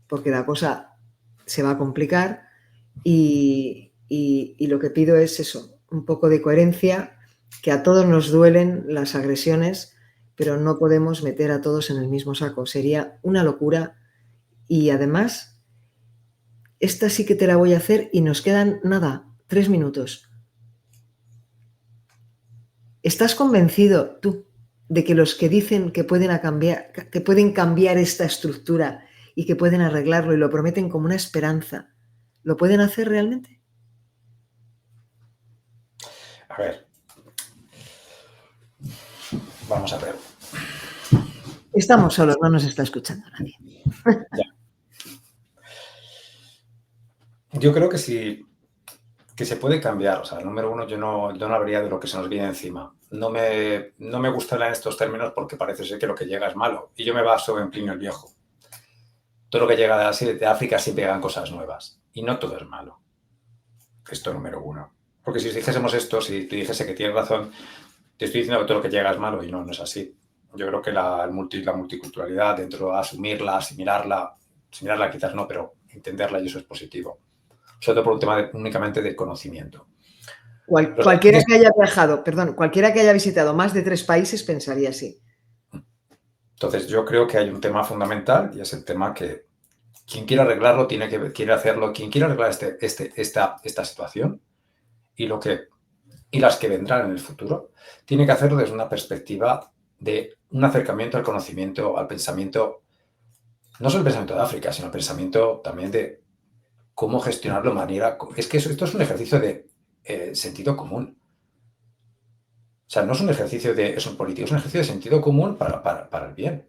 porque la cosa se va a complicar y lo que pido es eso, un poco de coherencia, que a todos nos duelen las agresiones, pero no podemos meter a todos en el mismo saco. Sería una locura y además, esta sí que te la voy a hacer y nos quedan, nada, 3 minutos. ¿Estás convencido tú de que los que dicen que pueden cambiar esta estructura y que pueden arreglarlo y lo prometen como una esperanza, lo pueden hacer realmente? A ver. Vamos a ver. Estamos solos, no nos está escuchando nadie. Ya. Yo creo que sí, que se puede cambiar. O sea, número uno, yo no hablaría de lo que se nos viene encima. No me gustan estos términos porque parece ser que lo que llega es malo. Y yo me baso en Plinio el Viejo. Todo lo que llega de África siempre llegan cosas nuevas. Y no todo es malo. Esto número uno. Porque si dijésemos esto, si tú dijese que tienes razón, te estoy diciendo que todo lo que llega es malo y no es así. Yo creo que la multiculturalidad, dentro de asumirla, asimilarla quizás no, pero entenderla y eso es positivo. Sobre todo por un tema únicamente de conocimiento. Cualquiera que haya viajado, cualquiera que haya visitado más de 3 países pensaría así. Entonces yo creo que hay un tema fundamental y es el tema que quien quiera arreglarlo quiere hacerlo. Quien quiera arreglar esta situación y las que vendrán en el futuro, tiene que hacerlo desde una perspectiva de un acercamiento al conocimiento, al pensamiento, no solo el pensamiento de África, sino el pensamiento también de cómo gestionarlo de manera... Es que esto es un ejercicio de sentido común. O sea, no es un ejercicio de eso político, es un ejercicio de sentido común para el bien.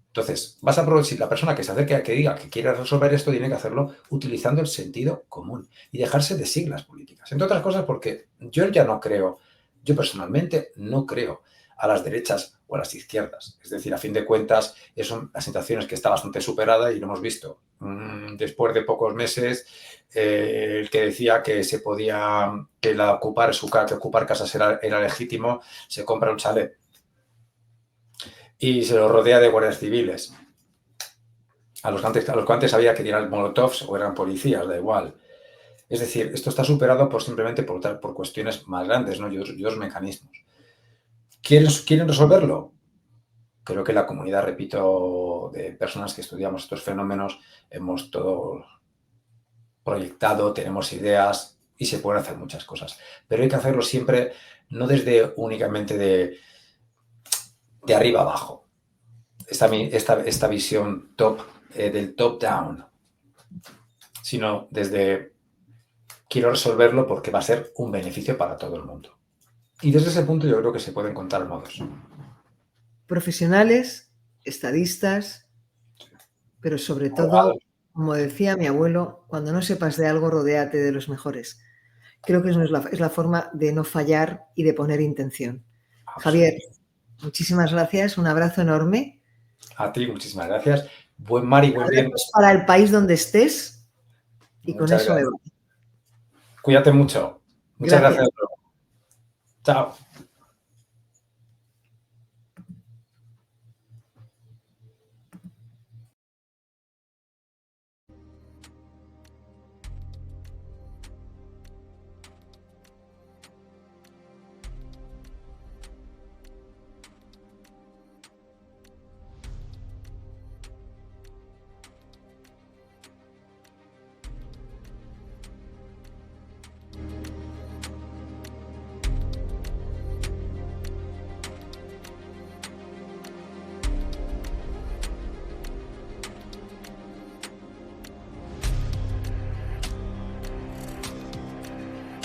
Entonces, si la persona que se acerque, que diga que quiere resolver esto, tiene que hacerlo utilizando el sentido común y dejarse de siglas políticas. Entre otras cosas porque yo personalmente no creo a las derechas o a las izquierdas. Es decir, a fin de cuentas, la situación es que está bastante superada y lo hemos visto. Después de pocos meses, el que decía que ocupar casas era legítimo, se compra un chalet y se lo rodea de guardias civiles. A los que antes había que tirar molotovs o eran policías, da igual. Es decir, esto está superado simplemente por cuestiones más grandes, ¿no? y otros mecanismos. ¿Quieren resolverlo? Creo que la comunidad, repito, de personas que estudiamos estos fenómenos, hemos todo proyectado, tenemos ideas y se pueden hacer muchas cosas. Pero hay que hacerlo siempre, no desde únicamente de arriba abajo. Esta visión del top down, sino desde quiero resolverlo porque va a ser un beneficio para todo el mundo. Y desde ese punto yo creo que se pueden contar modos. Profesionales, estadistas, pero sobre todo como decía mi abuelo, cuando no sepas de algo, rodéate de los mejores. Creo que es la forma de no fallar y de poner intención. Javier, muchísimas gracias, un abrazo enorme. A ti, muchísimas gracias. Buen mar y buen viento. Para el país donde estés y con eso me voy. Cuídate mucho. Muchas gracias. Chao.